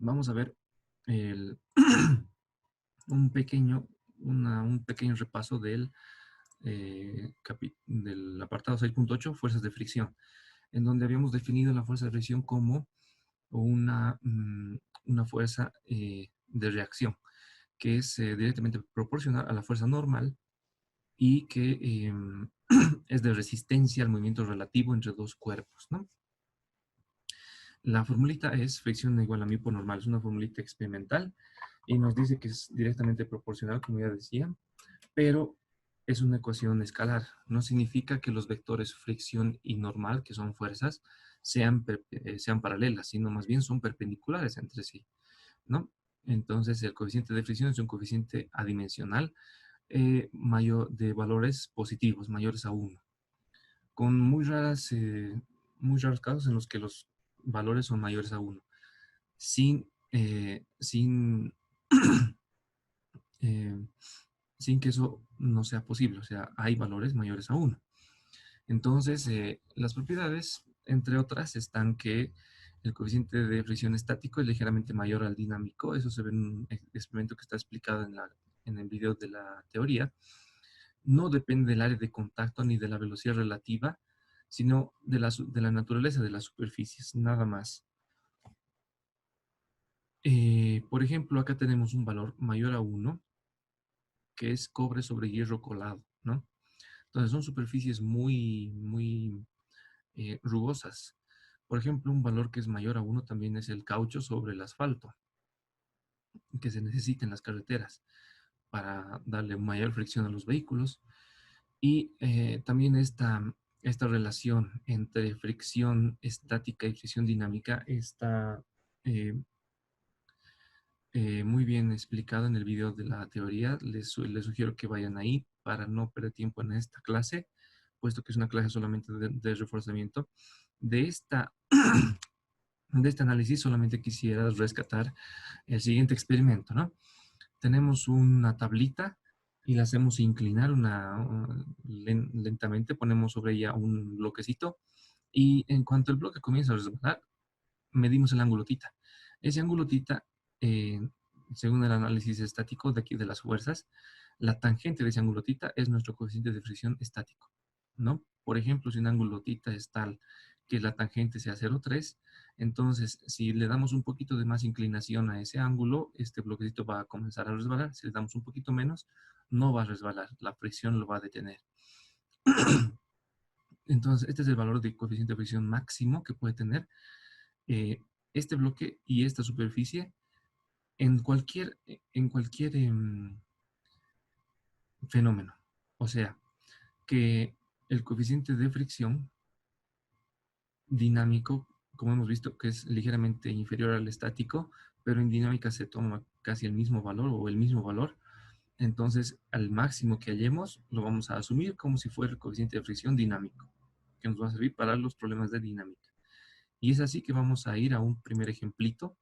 vamos a ver el, un pequeño repaso del apartado 6.8, fuerzas de fricción, en donde habíamos definido la fuerza de fricción como una fuerza de reacción, que es directamente proporcional a la fuerza normal y que es de resistencia al movimiento relativo entre dos cuerpos, ¿no? La formulita es fricción igual a μ por normal, es una formulita experimental y nos dice que es directamente proporcional, como ya decía, pero es una ecuación escalar. No significa que los vectores fricción y normal, que son fuerzas, sean paralelas, sino más bien son perpendiculares entre sí, ¿no? Entonces, el coeficiente de fricción es un coeficiente adimensional de valores positivos, mayores a 1, con muy raros casos en los que los valores son mayores a 1, sin, sin, eh, sin que eso no sea posible. O sea, hay valores mayores a 1. Entonces, las propiedades, entre otras, están que el coeficiente de fricción estático es ligeramente mayor al dinámico. Eso se ve en un experimento que está explicado en el video de la teoría. No depende del área de contacto ni de la velocidad relativa, sino de la naturaleza de las superficies, nada más. Por ejemplo, acá tenemos un valor mayor a 1, que es cobre sobre hierro colado, ¿no? Entonces son superficies muy rugosas. Por ejemplo, un valor que es mayor a 1 también es el caucho sobre el asfalto, que se necesita en las carreteras para darle mayor fricción a los vehículos. Y también esta relación entre fricción estática y fricción dinámica está eh, muy bien explicado en el video de la teoría. Les sugiero que vayan ahí para no perder tiempo en esta clase, puesto que es una clase solamente de reforzamiento. De, esta, de este análisis solamente quisiera rescatar el siguiente experimento, ¿no? Tenemos una tablita y la hacemos inclinar lentamente, ponemos sobre ella un bloquecito y en cuanto el bloque comienza a resbalar, medimos el ángulo tita. Ese ángulo tita, eh, según el análisis estático de aquí de las fuerzas, la tangente de ese ángulo tita es nuestro coeficiente de fricción estático, ¿no? Por ejemplo, si un ángulo tita es tal que la tangente sea 0,3, entonces si le damos un poquito de más inclinación a ese ángulo, este bloquecito va a comenzar a resbalar. Si le damos un poquito menos, no va a resbalar, la fricción lo va a detener. Entonces, este es el valor de coeficiente de fricción máximo que puede tener eh, este bloque y esta superficie en cualquier fenómeno. O sea, que el coeficiente de fricción dinámico, como hemos visto, que es ligeramente inferior al estático, pero en dinámica se toma casi el mismo valor o el mismo valor. Entonces, al máximo que hallemos, lo vamos a asumir como si fuera el coeficiente de fricción dinámico, que nos va a servir para los problemas de dinámica. Y es así que vamos a ir a un primer ejemplito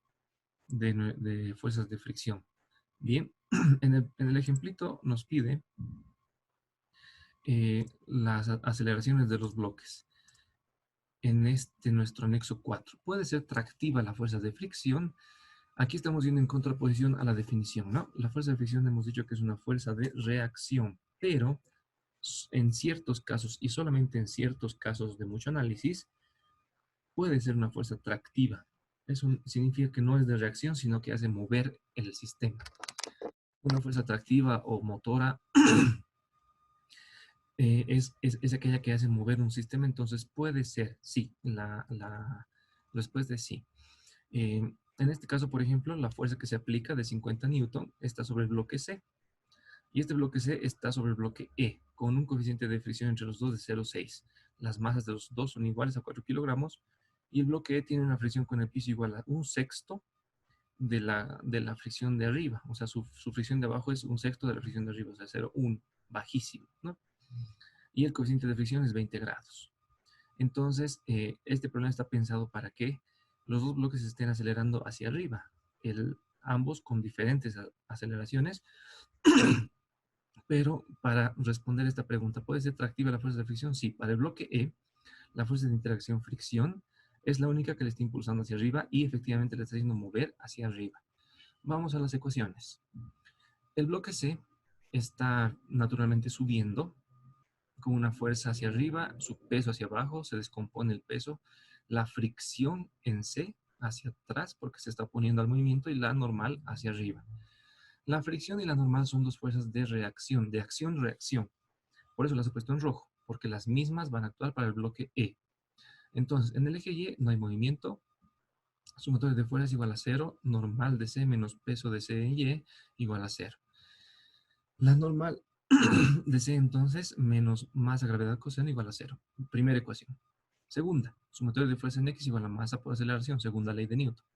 de fuerzas de fricción. Bien, en el ejemplito nos pide las aceleraciones de los bloques en nuestro anexo 4. Puede ser tractiva la fuerza de fricción. Aquí estamos viendo en contraposición a la definición, ¿no? La fuerza de fricción hemos dicho que es una fuerza de reacción, pero en ciertos casos y solamente en ciertos casos de mucho análisis, puede ser una fuerza tractiva. Eso significa que no es de reacción, sino que hace mover el sistema. Una fuerza atractiva o motora es aquella que hace mover un sistema. Entonces puede ser, sí, la respuesta es sí. En este caso, por ejemplo, la fuerza que se aplica de 50 newton está sobre el bloque C, y este bloque C está sobre el bloque E, con un coeficiente de fricción entre los dos de 0,6. Las masas de los dos son iguales a 4 kilogramos, y el bloque E tiene una fricción con el piso igual a un sexto de la fricción de arriba. O sea, su fricción de abajo es un sexto de la fricción de arriba, o sea, 0,1, bajísimo, ¿no? Y el coeficiente de fricción es 20 grados. Entonces, este problema está pensado para que los dos bloques se estén acelerando hacia arriba, ambos con diferentes aceleraciones, pero para responder esta pregunta, ¿puede ser tractiva la fuerza de fricción? Sí, para el bloque E, la fuerza de interacción fricción es la única que le está impulsando hacia arriba y efectivamente le está haciendo mover hacia arriba. Vamos a las ecuaciones. El bloque C está naturalmente subiendo con una fuerza hacia arriba, su peso hacia abajo, se descompone el peso, la fricción en C hacia atrás porque se está oponiendo al movimiento y la normal hacia arriba. La fricción y la normal son dos fuerzas de reacción, de acción-reacción. Por eso las he puesto en rojo, porque las mismas van a actuar para el bloque E. Entonces, en el eje Y no hay movimiento, sumatoria de fuerzas igual a 0, normal de C menos peso de C en Y igual a 0. La normal de C entonces menos masa gravedad coseno igual a 0. Primera ecuación. Segunda, sumatoria de fuerza en X igual a masa por aceleración, segunda ley de Newton.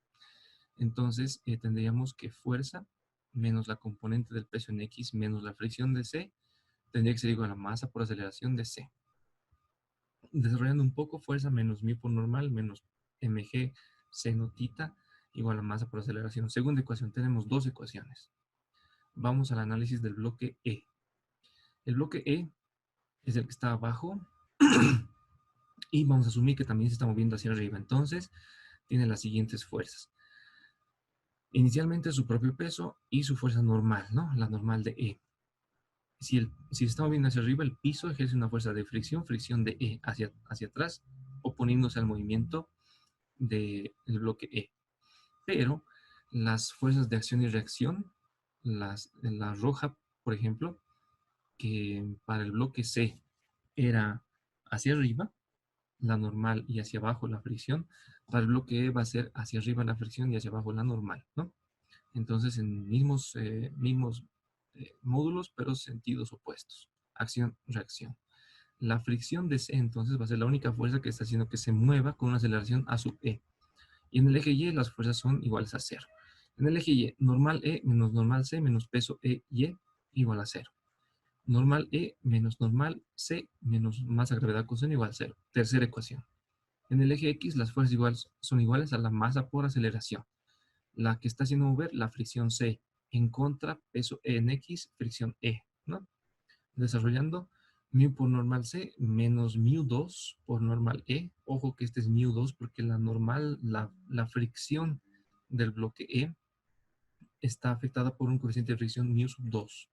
Entonces tendríamos que fuerza menos la componente del peso en X menos la fricción de C tendría que ser igual a masa por aceleración de C. Desarrollando un poco, fuerza menos μ por normal menos mg seno tita igual a masa por aceleración. Segunda ecuación, tenemos dos ecuaciones. Vamos al análisis del bloque E. El bloque E es el que está abajo y vamos a asumir que también se está moviendo hacia arriba. Entonces, tiene las siguientes fuerzas. Inicialmente su propio peso y su fuerza normal, ¿no? La normal de E. Si se está moviendo hacia arriba, el piso ejerce una fuerza de fricción de E hacia atrás, oponiéndose al movimiento del bloque E. Pero las fuerzas de acción y reacción, la roja, por ejemplo, que para el bloque C era hacia arriba, la normal y hacia abajo la fricción, para el bloque E va a ser hacia arriba la fricción y hacia abajo la normal, ¿no? Entonces, en mismos módulos, pero sentidos opuestos. Acción-reacción. La fricción de C, entonces, va a ser la única fuerza que está haciendo que se mueva con una aceleración A sub E. Y en el eje Y las fuerzas son iguales a 0. En el eje Y, normal E menos normal C menos peso E Y igual a 0. Normal E menos normal C menos masa gravedad coseno igual a 0. Tercera ecuación. En el eje X las fuerzas son iguales a la masa por aceleración. La que está haciendo mover la fricción C en contra peso E en X, fricción E, ¿no? Desarrollando μ por normal C menos μ2 por normal E. Ojo que este es μ2 porque la normal, la fricción del bloque E está afectada por un coeficiente de fricción μ sub 2.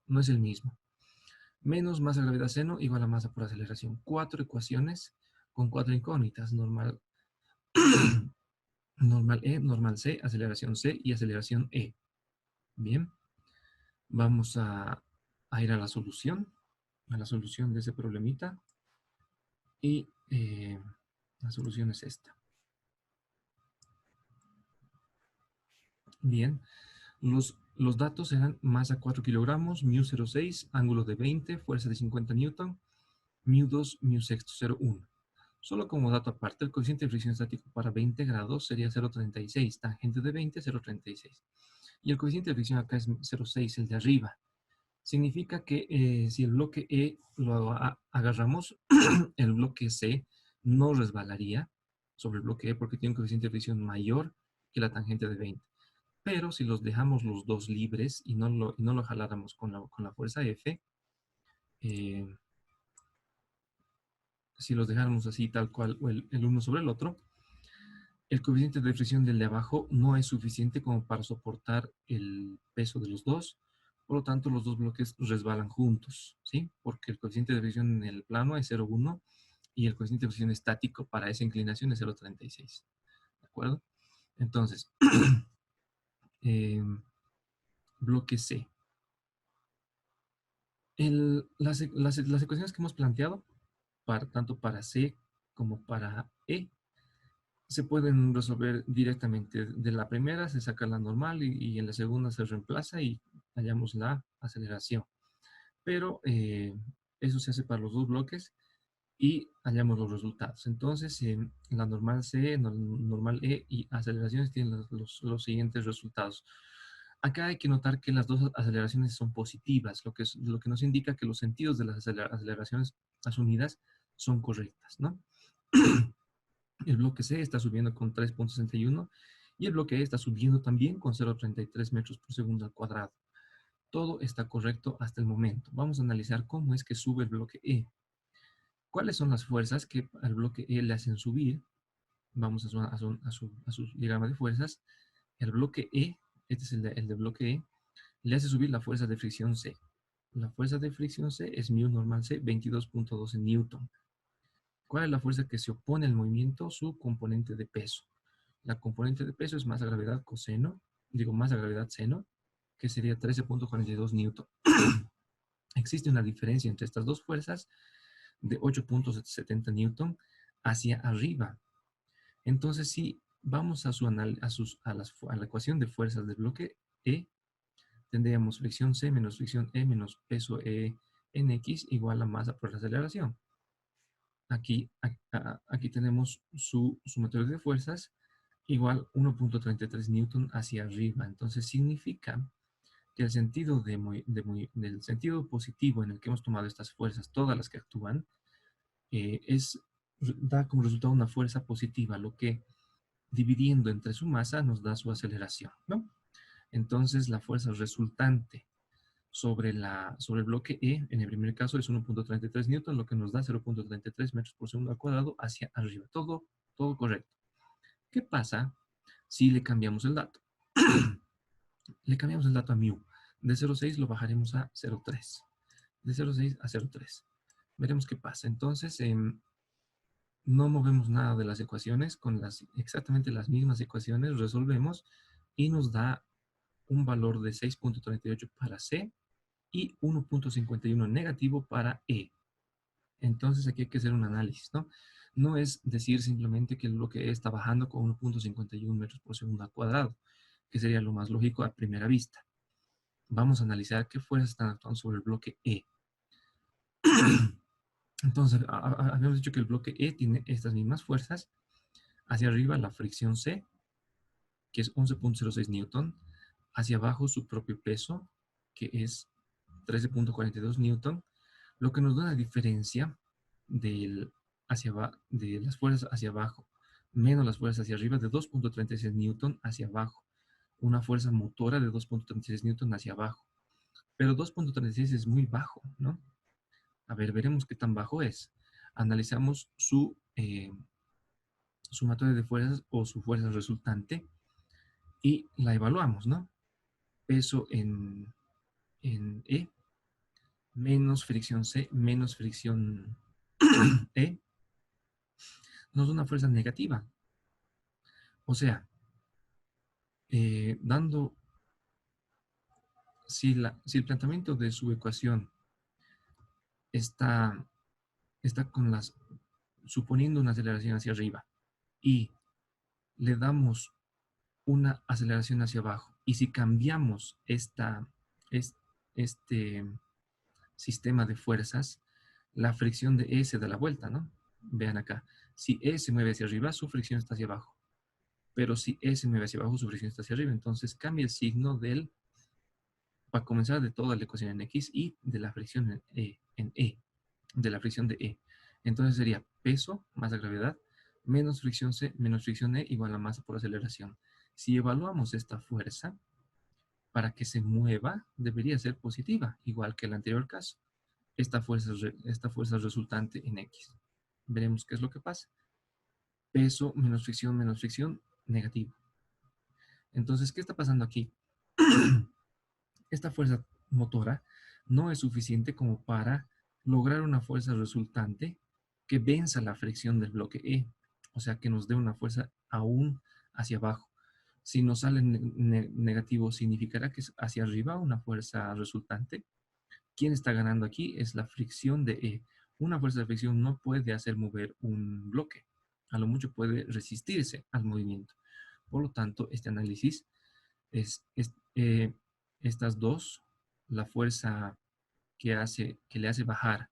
No es el mismo. Menos masa gravedad seno igual a masa por aceleración. Cuatro ecuaciones con cuatro incógnitas. Normal, normal E, normal C, aceleración C y aceleración E. Bien. Vamos a ir a la solución de ese problemita. Y la solución es esta. Bien, los datos eran masa 4 kilogramos, μ 0,6, ángulo de 20, fuerza de 50 newton, μ2, μ sexto 0,1. Solo como dato aparte, el coeficiente de fricción estático para 20 grados sería 0,36, tangente de 20, 0,36. Y el coeficiente de fricción acá es 0,6, el de arriba. Significa que si el bloque E lo agarramos, el bloque C no resbalaría sobre el bloque E porque tiene un coeficiente de fricción mayor que la tangente de 20. Pero si los dejamos los dos libres y no lo jaláramos con la fuerza F, eh, si los dejáramos así tal cual el uno sobre el otro, el coeficiente de fricción del de abajo no es suficiente como para soportar el peso de los dos. Por lo tanto, los dos bloques resbalan juntos, ¿sí? Porque el coeficiente de fricción en el plano es 0,1 y el coeficiente de fricción estático para esa inclinación es 0,36. ¿De acuerdo? Entonces, bloque C. Las ecuaciones que hemos planteado, tanto para C como para E, se pueden resolver directamente. De la primera se saca la normal y en la segunda se reemplaza y hallamos la aceleración. Pero eso se hace para los dos bloques y hallamos los resultados. Entonces, la normal C, normal E y aceleraciones tienen los siguientes resultados. Acá hay que notar que las dos aceleraciones son positivas, lo que nos indica que los sentidos de las aceleraciones asumidas son correctas, ¿no? El bloque C está subiendo con 3,61 y el bloque E está subiendo también con 0,33 metros por segundo al cuadrado. Todo está correcto hasta el momento. Vamos a analizar cómo es que sube el bloque E. ¿Cuáles son las fuerzas que al bloque E le hacen subir Vamos a su diagrama de fuerzas. El bloque E, este es el de bloque E, le hace subir la fuerza de fricción C. La fuerza de fricción C es mu normal C, 22.12 newton. ¿Cuál es la fuerza que se opone al movimiento? Su componente de peso. La componente de peso es masa gravedad coseno, digo masa gravedad seno, que sería 13.42 newton. Existe una diferencia entre estas dos fuerzas de 8.70 newton hacia arriba. Entonces, si vamos a la ecuación de fuerzas del bloque E, tendríamos fricción C menos fricción E menos peso E en X igual a masa por la aceleración. Aquí tenemos su sumatorio de fuerzas igual 1.33 newton hacia arriba. Entonces significa que el sentido del sentido positivo en el que hemos tomado estas fuerzas, todas las que actúan, da como resultado una fuerza positiva, lo que dividiendo entre su masa nos da su aceleración, ¿no? Entonces la fuerza resultante sobre el bloque E, en el primer caso es 1.33 newton, lo que nos da 0.33 metros por segundo al cuadrado hacia arriba. Todo correcto. ¿Qué pasa si le cambiamos el dato? Le cambiamos el dato a mu. De 0.6 lo bajaremos a 0.3. De 0.6 a 0.3. Veremos qué pasa. Entonces, no movemos nada de las ecuaciones. Con exactamente las mismas ecuaciones resolvemos y nos da un valor de 6.38 para C y 1.51 negativo para E. Entonces aquí hay que hacer un análisis, ¿no? No es decir simplemente que el bloque E está bajando con 1.51 metros por segundo al cuadrado, que sería lo más lógico a primera vista. Vamos a analizar qué fuerzas están actuando sobre el bloque E. Entonces, habíamos dicho que el bloque E tiene estas mismas fuerzas. Hacia arriba la fricción C, que es 11.06 newton. Hacia abajo su propio peso, que es 13.42 newton. Lo que nos da la diferencia de las fuerzas hacia abajo menos las fuerzas hacia arriba de 2.36 newton hacia abajo. Una fuerza motora de 2.36 newton hacia abajo. Pero 2.36 es muy bajo, ¿no? A ver, veremos qué tan bajo es. Analizamos su sumatoria de fuerzas o su fuerza resultante y la evaluamos, ¿no? Peso en E menos fricción C menos fricción E nos da una fuerza negativa. O sea, si el planteamiento de su ecuación está, está suponiendo una aceleración hacia arriba y le damos una aceleración hacia abajo, y si cambiamos este sistema de fuerzas, la fricción de E se da la vuelta, ¿no? Vean acá, si E se mueve hacia arriba, su fricción está hacia abajo. Pero si E se mueve hacia abajo, su fricción está hacia arriba. Entonces cambia el signo para comenzar de toda la ecuación en X y de la fricción en E, de la fricción de E. Entonces sería peso más la gravedad menos fricción C menos fricción E igual a masa por aceleración. Si evaluamos esta fuerza, para que se mueva, debería ser positiva, igual que el anterior caso. Esta fuerza resultante en X. Veremos qué es lo que pasa. Peso menos fricción, negativo. Entonces, ¿qué está pasando aquí? Esta fuerza motora no es suficiente como para lograr una fuerza resultante que venza la fricción del bloque E, o sea, que nos dé una fuerza aún hacia abajo. Si nos sale negativo, significará que es hacia arriba una fuerza resultante. ¿Quién está ganando aquí? Es la fricción de E. Una fuerza de fricción no puede hacer mover un bloque. A lo mucho puede resistirse al movimiento. Por lo tanto, este análisis es estas dos, la fuerza que le hace bajar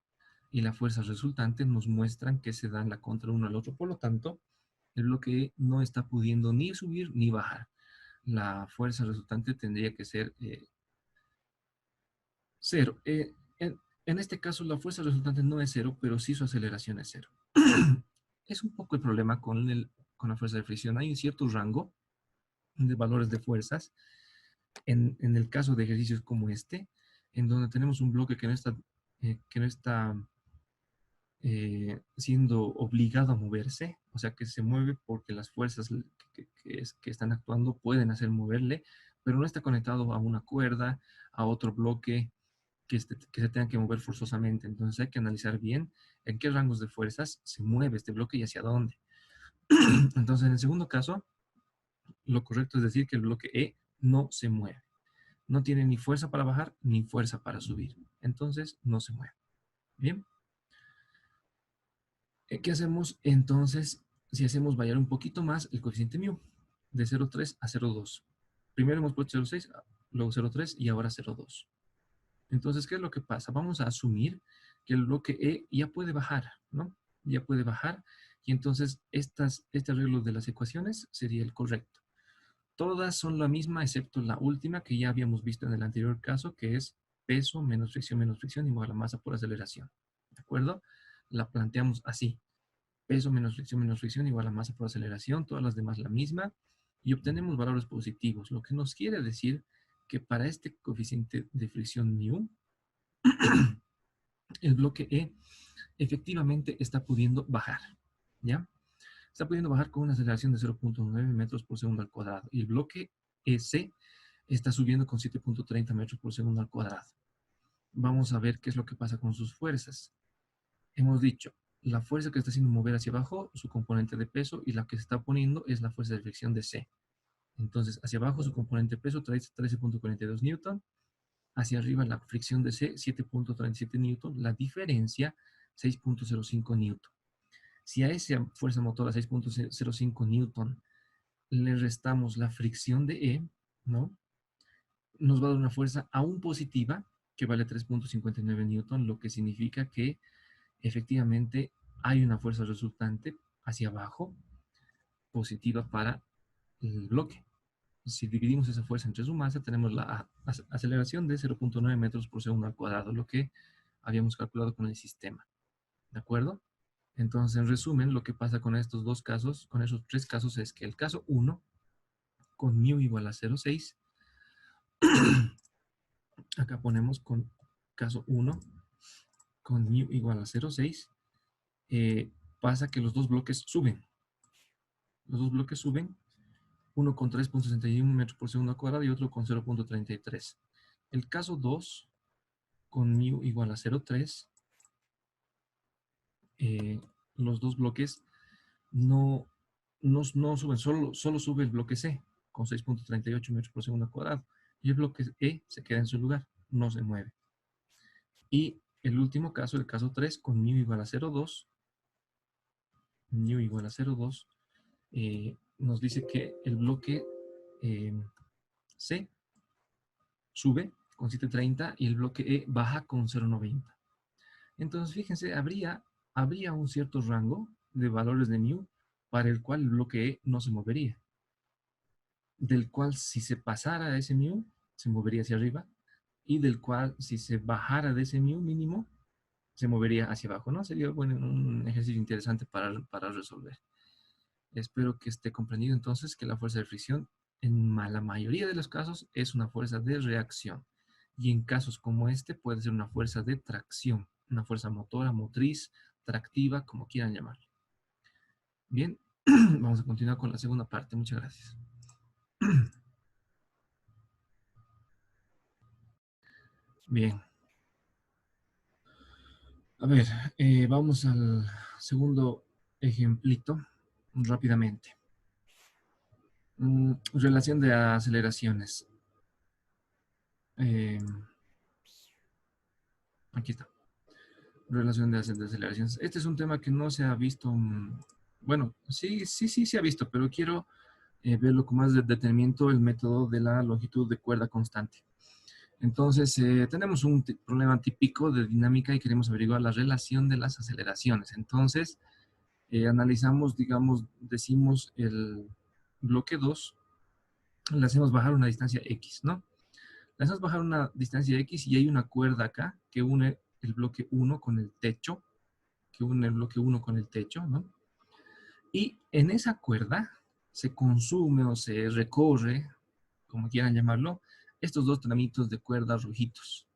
y la fuerza resultante nos muestran que se dan la contra uno al otro. Por lo tanto, el bloque no está pudiendo ni subir ni bajar. La fuerza resultante tendría que ser cero. En este caso, la fuerza resultante no es cero, pero sí su aceleración es cero. Es un poco el problema con la fuerza de fricción. Hay un cierto rango de valores de fuerzas en el caso de ejercicios como este, en donde tenemos un bloque que no está siendo obligado a moverse, o sea que se mueve porque las fuerzas que están actuando pueden hacer moverle, pero no está conectado a una cuerda, a otro bloque que se tenga que mover forzosamente. Entonces hay que analizar bien en qué rangos de fuerzas se mueve este bloque y hacia dónde. Entonces en el segundo caso, lo correcto es decir que el bloque E no se mueve. No tiene ni fuerza para bajar ni fuerza para subir. Entonces no se mueve. Bien. ¿Qué hacemos entonces si hacemos variar un poquito más el coeficiente μ? De 0,3 a 0,2. Primero hemos puesto 0,6, luego 0,3 y ahora 0,2. Entonces, ¿qué es lo que pasa? Vamos a asumir que el bloque E ya puede bajar, ¿no? Ya puede bajar y entonces este arreglo de las ecuaciones sería el correcto. Todas son la misma excepto la última que ya habíamos visto en el anterior caso, que es peso menos fricción igual a masa por aceleración. ¿De acuerdo? La planteamos así. Peso menos fricción igual a masa por aceleración, todas las demás la misma, y obtenemos valores positivos, lo que nos quiere decir que para este coeficiente de fricción μ, el bloque E efectivamente está pudiendo bajar, ¿ya? Está pudiendo bajar con una aceleración de 0,9 metros por segundo al cuadrado, y el bloque EC está subiendo con 7,30 metros por segundo al cuadrado. Vamos a ver qué es lo que pasa con sus fuerzas. Hemos dicho, la fuerza que está haciendo mover hacia abajo, su componente de peso, y la que se está poniendo es la fuerza de fricción de C. Entonces, hacia abajo su componente de peso trae 13,42 newton, hacia arriba la fricción de C, 7,37 newton, la diferencia, 6,05 newton. Si a esa fuerza motora, 6,05 newton, le restamos la fricción de E, ¿no? Nos va a dar una fuerza aún positiva, que vale 3,59 newton, lo que significa que efectivamente hay una fuerza resultante hacia abajo positiva para el bloque. Si dividimos esa fuerza entre su masa, tenemos la aceleración de 0,9 metros por segundo al cuadrado, lo que habíamos calculado con el sistema. ¿De acuerdo? Entonces, en resumen, lo que pasa con estos dos casos, con esos tres casos, es que el caso 1, con μ igual a 0,6, acá ponemos con caso 1, con μ igual a 0,6, pasa que los dos bloques suben. Los dos bloques suben, uno con 3,61 metros por segundo al cuadrado y otro con 0,33. El caso 2, con μ igual a 0,3, los dos bloques no suben, solo sube el bloque C, con 6,38 metros por segundo al cuadrado. Y el bloque E se queda en su lugar, no se mueve. Y el último caso, el caso 3, con μ igual a 0,2, μ igual a 0,2, nos dice que el bloque C sube con 730 y el bloque E baja con 0,90. Entonces, fíjense, habría un cierto rango de valores de μ para el cual el bloque E no se movería. Del cual, si se pasara a ese μ, se movería hacia arriba. Y del cual, si se bajara de ese μ mínimo, se movería hacia abajo, ¿no? Sería bueno, un ejercicio interesante para resolver. Espero que esté comprendido entonces que la fuerza de fricción en la mayoría de los casos es una fuerza de reacción. Y en casos como este puede ser una fuerza de tracción, una fuerza motora, motriz, tractiva, como quieran llamarlo. Bien, vamos a continuar con la segunda parte. Muchas gracias. Bien. A ver, vamos al segundo ejemplito rápidamente. Relación de aceleraciones. Eh, Aquí está. Relación de aceleraciones. Este es un tema que no se ha visto. Bueno, sí se ha visto, pero quiero verlo con más detenimiento, el método de la longitud de cuerda constante. Entonces, tenemos un problema típico de dinámica y queremos averiguar la relación de las aceleraciones. Entonces, analizamos, digamos, decimos el bloque 2, le hacemos bajar una distancia X, ¿no? Le hacemos bajar una distancia X y hay una cuerda acá que une el bloque 1 con el techo, ¿no? Y en esa cuerda se consume o se recorre, como quieran llamarlo, estos dos tramitos de cuerda rojitos.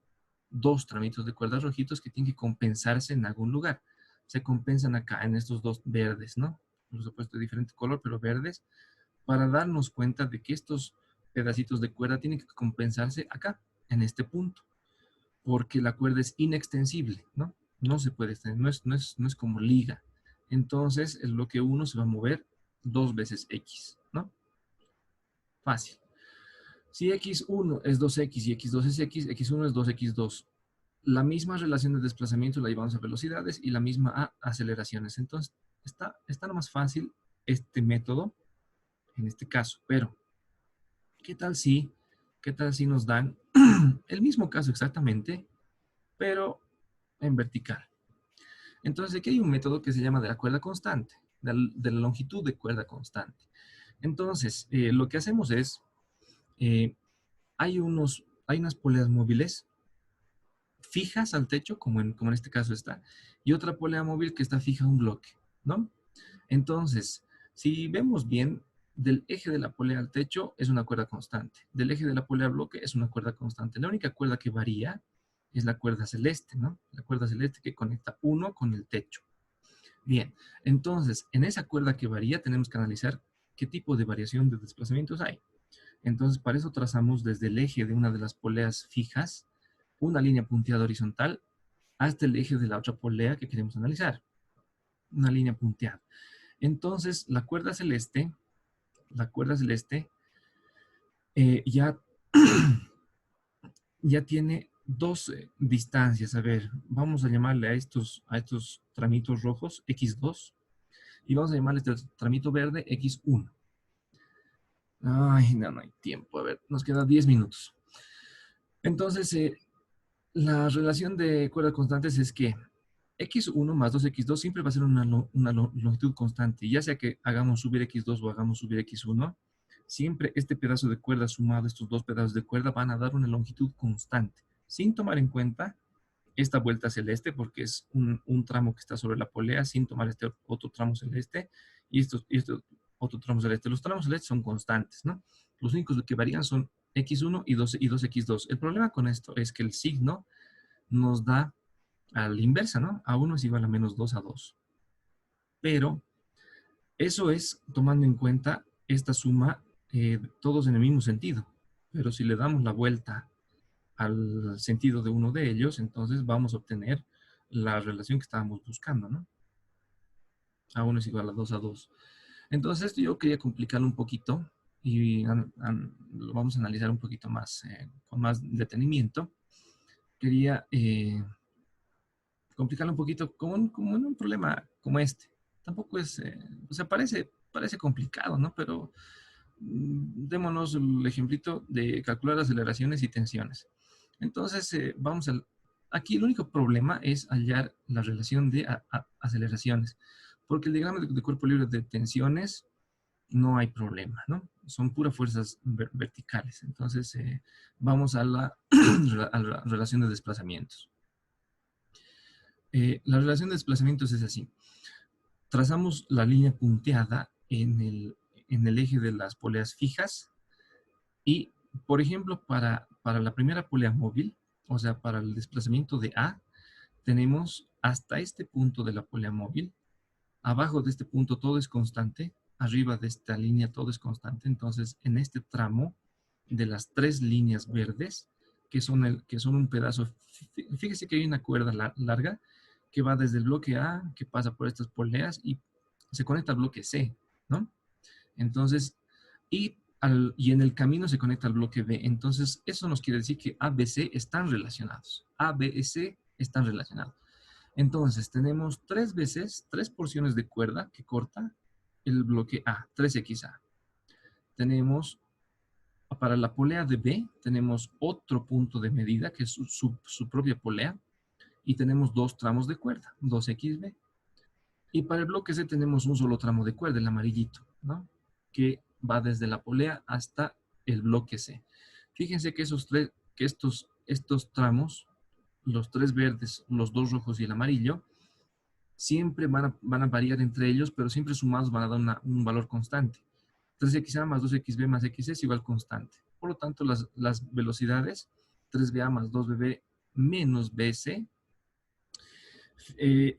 Dos tramitos de cuerda rojitos que tienen que compensarse en algún lugar. se compensan acá en estos dos verdes, ¿no? Por supuesto de diferente color, pero verdes, para darnos cuenta de que estos pedacitos de cuerda tienen que compensarse acá, en este punto, porque la cuerda es inextensible, ¿no? No se puede extender, no es como liga. Entonces, el bloque 1 se va a mover 2 veces X, ¿no? Fácil. Si X1 es 2X y X2 es X, X1 es 2X2. La misma relación de desplazamiento la llevamos a velocidades y la misma a aceleraciones. Entonces, está lo más fácil este método en este caso. Pero, ¿qué tal si, qué tal si nos dan el mismo caso exactamente, pero en vertical? Entonces, aquí hay un método que se llama de la cuerda constante, de la longitud de cuerda constante. Entonces, lo que hacemos es, eh, hay unas poleas móviles fijas al techo, como en este caso está, y otra polea móvil que está fija a un bloque, ¿no? Entonces, si vemos bien, del eje de la polea al techo es una cuerda constante, del eje de la polea al bloque es una cuerda constante. La única cuerda que varía es la cuerda celeste, ¿no? La cuerda celeste que conecta uno con el techo. Bien, entonces, en esa cuerda que varía tenemos que analizar qué tipo de variación de desplazamientos hay. Entonces, para eso trazamos desde el eje de una de las poleas fijas una línea punteada horizontal hasta el eje de la otra polea que queremos analizar. Una línea punteada. Entonces, la cuerda celeste ya, ya tiene dos distancias. A ver, vamos a llamarle a estos tramitos rojos X2 y vamos a llamarle a este tramito verde X1. Ay, no hay tiempo. A ver, nos quedan 10 minutos. Entonces, la relación de cuerdas constantes es que X1 más 2X2 siempre va a ser una longitud constante. Ya sea que hagamos subir X2 o hagamos subir X1, siempre este pedazo de cuerda sumado, estos dos pedazos de cuerda, van a dar una longitud constante, sin tomar en cuenta esta vuelta celeste, porque es un tramo que está sobre la polea, sin tomar este otro tramo celeste y este otro tramo celeste. Los tramos celestes son constantes, ¿no? Los únicos que varían son X1 y 2X2. El problema con esto es que el signo nos da a la inversa, ¿no? A 1 es igual a -2 a 2. Pero eso es tomando en cuenta esta suma, todos en el mismo sentido. Pero si le damos la vuelta al sentido de uno de ellos, entonces vamos a obtener la relación que estábamos buscando, ¿no? A 1 es igual a 2 a 2. Entonces yo quería complicarlo un poquito y lo vamos a analizar un poquito más, con más detenimiento. Quería complicarlo un poquito como en un problema como este. Tampoco es, o sea, parece complicado, ¿no? Pero démonos el ejemplito de calcular aceleraciones y tensiones. Entonces, aquí el único problema es hallar la relación de aceleraciones, porque el diagrama de cuerpo libre de tensiones no hay problema, ¿no? Son puras fuerzas verticales. Entonces, vamos a a la relación de desplazamientos. La relación de desplazamientos es así. Trazamos la línea punteada en el eje de las poleas fijas y, por ejemplo, para la primera polea móvil, o sea, para el desplazamiento de A, tenemos hasta este punto de la polea móvil. Abajo de este punto todo es constante. Arriba de esta línea todo es constante. Entonces, en este tramo de las tres líneas verdes, que son un pedazo, fíjese que hay una cuerda larga que va desde el bloque A, que pasa por estas poleas y se conecta al bloque C, ¿no? Entonces, y en el camino se conecta al bloque B. Entonces, eso nos quiere decir que A, B, C están relacionados. A, B y C están relacionados. Entonces, tenemos tres porciones de cuerda que corta el bloque A, 3XA. Tenemos, para la polea de B, tenemos otro punto de medida, que es su propia polea, y tenemos dos tramos de cuerda, 2XB. Y para el bloque C tenemos un solo tramo de cuerda, el amarillito, ¿no? Que va desde la polea hasta el bloque C. Fíjense que estos tramos, los tres verdes, los dos rojos y el amarillo, siempre van a variar entre ellos, pero siempre sumados van a dar un valor constante. 3XA más 2XB más XC es igual constante. Por lo tanto, las velocidades 3BA más 2BB menos BC Le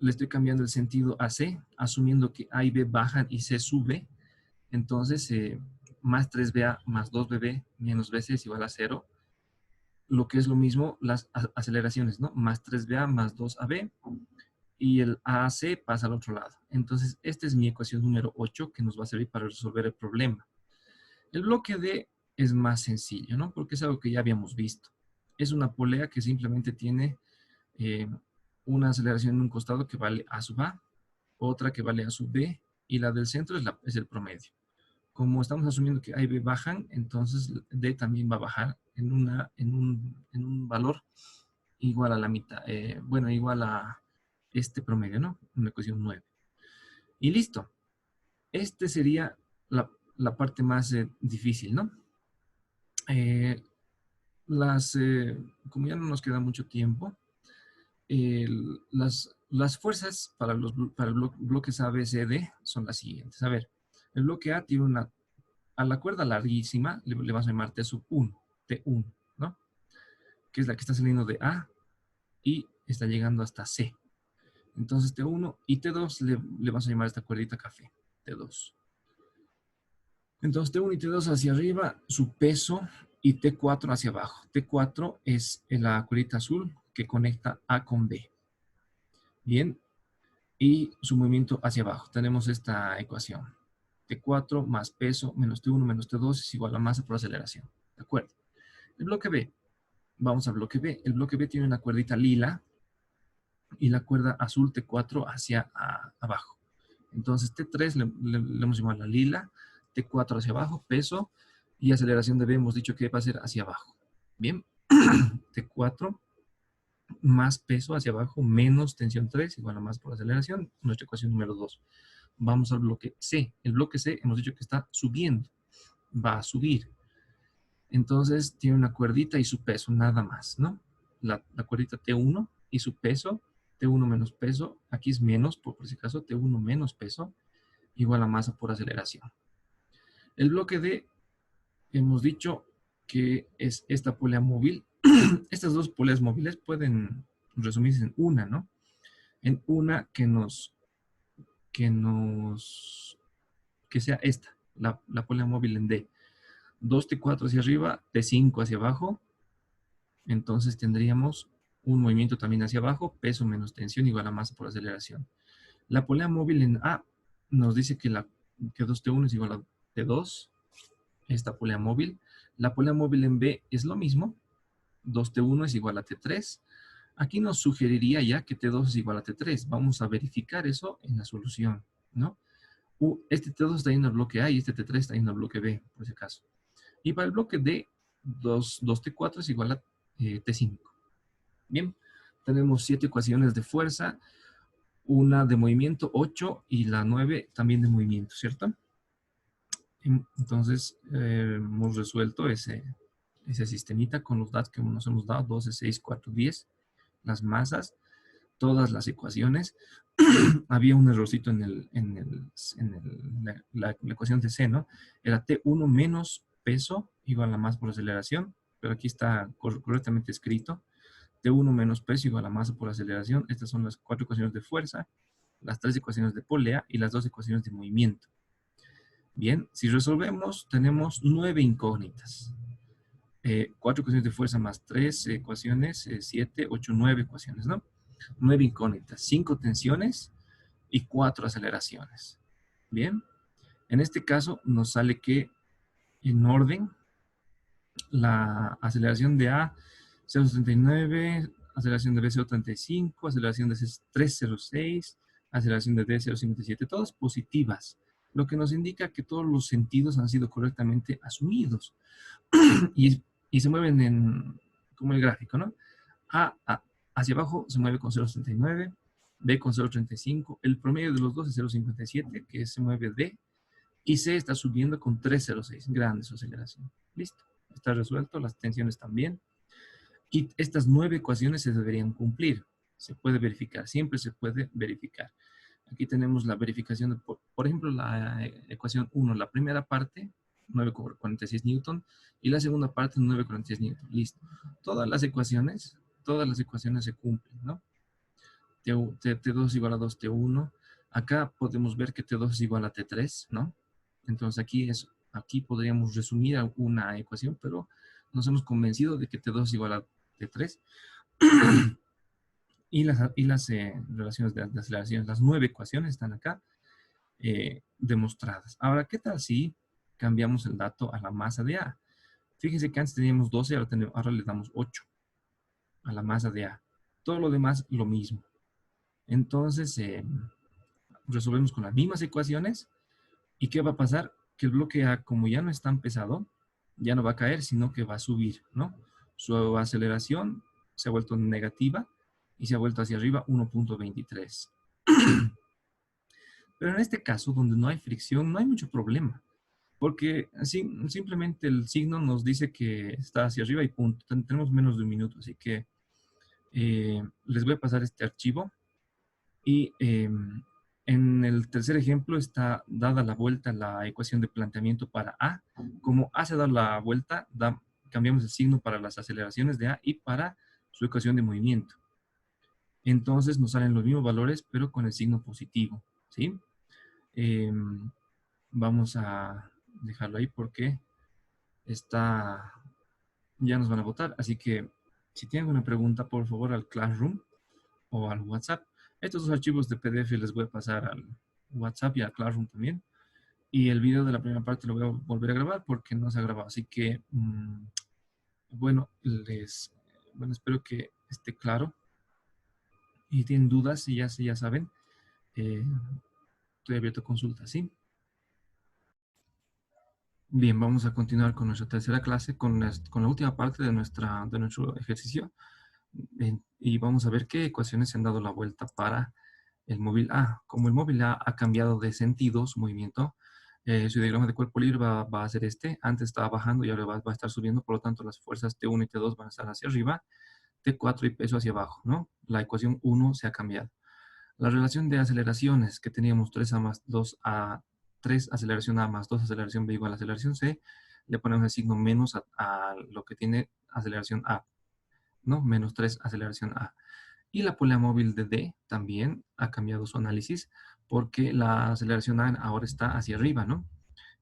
estoy cambiando el sentido a C, asumiendo que A y B bajan y C sube. Entonces, más 3BA más 2BB menos BC es igual a 0. Lo que es lo mismo las aceleraciones, ¿no? Más 3BA más 2AB y el AAC pasa al otro lado. Entonces, esta es mi ecuación número 8 que nos va a servir para resolver el problema. El bloque D es más sencillo, ¿no? Porque es algo que ya habíamos visto. Es una polea que simplemente tiene eh, una aceleración en un costado que vale A sub A, otra que vale A sub B, y la del centro es el promedio. Como estamos asumiendo que A y B bajan, entonces D también va a bajar en un valor igual a la mitad, bueno, igual a este promedio, ¿no? Una ecuación 9. Y listo. Este sería la parte más difícil, ¿no? Eh, como ya no nos queda mucho tiempo, las fuerzas para el bloques A, B, C, D son las siguientes. A ver, el bloque A tiene a la cuerda larguísima le vas a llamar T sub 1, T1, ¿no? Que es la que está saliendo de A y está llegando hasta C. Entonces T1 y T2 le vas a llamar a esta cuerdita café, T2. Entonces T1 y T2 hacia arriba, su peso, y T4 hacia abajo. T4 es la cuerdita azul que conecta A con B. Bien, y su movimiento hacia abajo. Tenemos esta ecuación. T4 más peso menos T1 menos T2 es igual a masa por aceleración. ¿De acuerdo? El bloque B. Vamos al bloque B. El bloque B tiene una cuerdita lila y la cuerda azul T4 hacia abajo. Entonces T3 le hemos llamado la lila, T4 hacia abajo, peso, y aceleración de B hemos dicho que va a ser hacia abajo. Bien, T4 más peso hacia abajo menos tensión 3 igual a más por aceleración, nuestra ecuación número 2. Vamos al bloque C. El bloque C hemos dicho que está subiendo, va a subir. Entonces tiene una cuerdita y su peso, nada más, ¿no? La cuerdita T1 y su peso, T1 menos peso, aquí es menos, por si acaso, T1 menos peso, igual a masa por aceleración. El bloque D, hemos dicho que es esta polea móvil. Estas dos poleas móviles pueden resumirse en una, ¿no? En una que sea esta, la polea móvil en D. 2T4 hacia arriba, T5 hacia abajo. Entonces tendríamos un movimiento también hacia abajo, peso menos tensión igual a masa por aceleración. La polea móvil en A nos dice que 2T1 es igual a T2, esta polea móvil. La polea móvil en B es lo mismo, 2T1 es igual a T3. Aquí nos sugeriría ya que T2 es igual a T3. Vamos a verificar eso en la solución, ¿no? Este T2 está yendo al bloque A y este T3 está yendo al bloque B, por ese caso. Y para el bloque D, 2T4 es igual a T5. Bien, tenemos 7 ecuaciones de fuerza, una de movimiento, 8, y la 9 también de movimiento, ¿cierto? Entonces, hemos resuelto ese sistemita con los datos que nos hemos dado, 12, 6, 4, 10, las masas, todas las ecuaciones. Había un errorcito en la ecuación de C, ¿no? Era T1 menos peso igual a masa por aceleración, pero aquí está correctamente escrito. T1 menos peso igual a masa por aceleración. Estas son las 4 ecuaciones de fuerza, las 3 ecuaciones de polea y las 2 ecuaciones de movimiento. Bien, si resolvemos, tenemos 9 incógnitas. 4 ecuaciones de fuerza más 3 ecuaciones, 7, 8, 9 ecuaciones, ¿no? 9 incógnitas, 5 tensiones y 4 aceleraciones. Bien, en este caso nos sale que en orden la aceleración de A 0.79, aceleración de B 0.35, aceleración de C 3.06, aceleración de D 0.57, todas positivas, lo que nos indica que todos los sentidos han sido correctamente asumidos y se mueven como el gráfico, ¿no? A hacia abajo se mueve con 0.79, B con 0.35, el promedio de los dos es 0.57, que se mueve D, y C está subiendo con 3.06, grande su aceleración. Listo, está resuelto, las tensiones también. Y estas 9 ecuaciones se deberían cumplir. Se puede verificar, siempre se puede verificar. Aquí tenemos la verificación, por ejemplo, la ecuación 1, la primera parte, 9,46 newton, y la segunda parte, 9,46 newton. Listo. Todas las ecuaciones se cumplen, ¿no? T2 es igual a 2T1. Acá podemos ver que T2 es igual a T3, ¿no? Entonces aquí podríamos resumir una ecuación, pero nos hemos convencido de que T2 es igual a T3. Y las relaciones de aceleraciones, las 9 ecuaciones están acá demostradas. Ahora, ¿qué tal si cambiamos el dato a la masa de A? Fíjense que antes teníamos 12, ahora le damos 8 a la masa de A. Todo lo demás, lo mismo. Entonces, resolvemos con las mismas ecuaciones. ¿Y qué va a pasar? Que el bloque A, como ya no es tan pesado, ya no va a caer, sino que va a subir, ¿no? Su aceleración se ha vuelto negativa y se ha vuelto hacia arriba 1.23. Pero en este caso, donde no hay fricción, no hay mucho problema, porque así, simplemente el signo nos dice que está hacia arriba y punto. Tenemos menos de un minuto, así que les voy a pasar este archivo. Y en el tercer ejemplo está dada la vuelta la ecuación de planteamiento para A. Como A se da la vuelta, cambiamos el signo para las aceleraciones de A y para su ecuación de movimiento. Entonces nos salen los mismos valores, pero con el signo positivo, ¿sí? Vamos a dejarlo ahí porque ya nos van a votar. Así que si tienen alguna pregunta, por favor, al Classroom o al WhatsApp. Estos dos archivos de PDF les voy a pasar al WhatsApp y al Classroom también. Y el video de la primera parte lo voy a volver a grabar porque no se ha grabado. Así que, bueno, espero que esté claro. Y si tienen dudas, ya saben, estoy abierto a consultas, ¿sí? Bien, vamos a continuar con nuestra tercera clase, con la última parte de nuestro ejercicio. Y vamos a ver qué ecuaciones se han dado la vuelta para el móvil A. Como el móvil A ha cambiado de sentido, su movimiento, su diagrama de cuerpo libre va a ser este. Antes estaba bajando y ahora va a estar subiendo, por lo tanto las fuerzas T1 y T2 van a estar hacia arriba, T4 y peso hacia abajo, ¿no? La ecuación 1 se ha cambiado. La relación de aceleraciones que teníamos 3A más 2A, 3 aceleración A más 2 aceleración B igual a aceleración C, le ponemos el signo menos a lo que tiene aceleración A, ¿no? Menos 3 aceleración A. Y la polea móvil de D también ha cambiado su análisis porque la aceleración A ahora está hacia arriba, ¿no?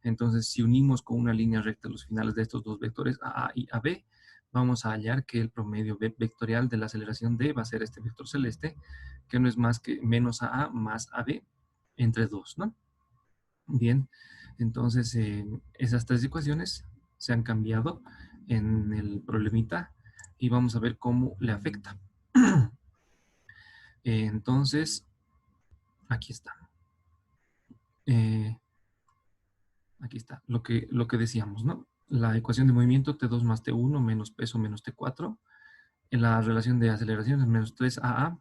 Entonces, si unimos con una línea recta los finales de estos dos vectores AA y AB, vamos a hallar que el promedio vectorial de la aceleración D va a ser este vector celeste, que no es más que menos AA más AB entre 2, ¿no? Bien, entonces esas tres ecuaciones se han cambiado en el problemita y vamos a ver cómo le afecta. Entonces, aquí está. Aquí está, lo que decíamos, ¿no? La ecuación de movimiento T2 más T1 menos peso menos T4. En la relación de aceleración es menos 3AA.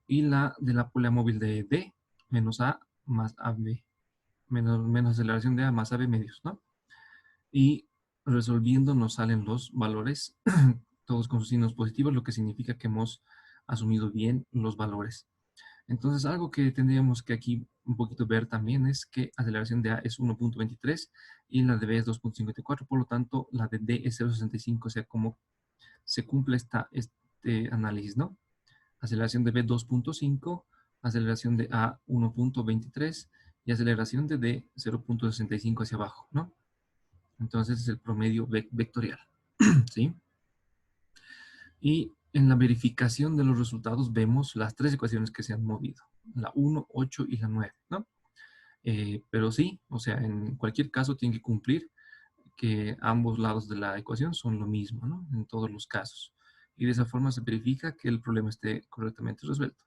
Y la de la polea móvil de D menos A más AB. Menos aceleración de A más AB medios, ¿no? Y resolviendo nos salen los valores, todos con sus signos positivos, lo que significa que hemos asumido bien los valores. Entonces, algo que tendríamos que aquí un poquito ver también es que aceleración de A es 1.23 y la de B es 2.54, por lo tanto, la de D es 0.65, o sea, como se cumple este análisis, ¿no? Aceleración de B 2.5, aceleración de A 1.23 y aceleración de D 0.65 hacia abajo, ¿no? Entonces, es el promedio vectorial, ¿sí? Y en la verificación de los resultados vemos las tres ecuaciones que se han movido, la 1, 8 y la 9, ¿no? Pero sí, o sea, en cualquier caso tiene que cumplir que ambos lados de la ecuación son lo mismo, ¿no? En todos los casos. Y de esa forma se verifica que el problema esté correctamente resuelto.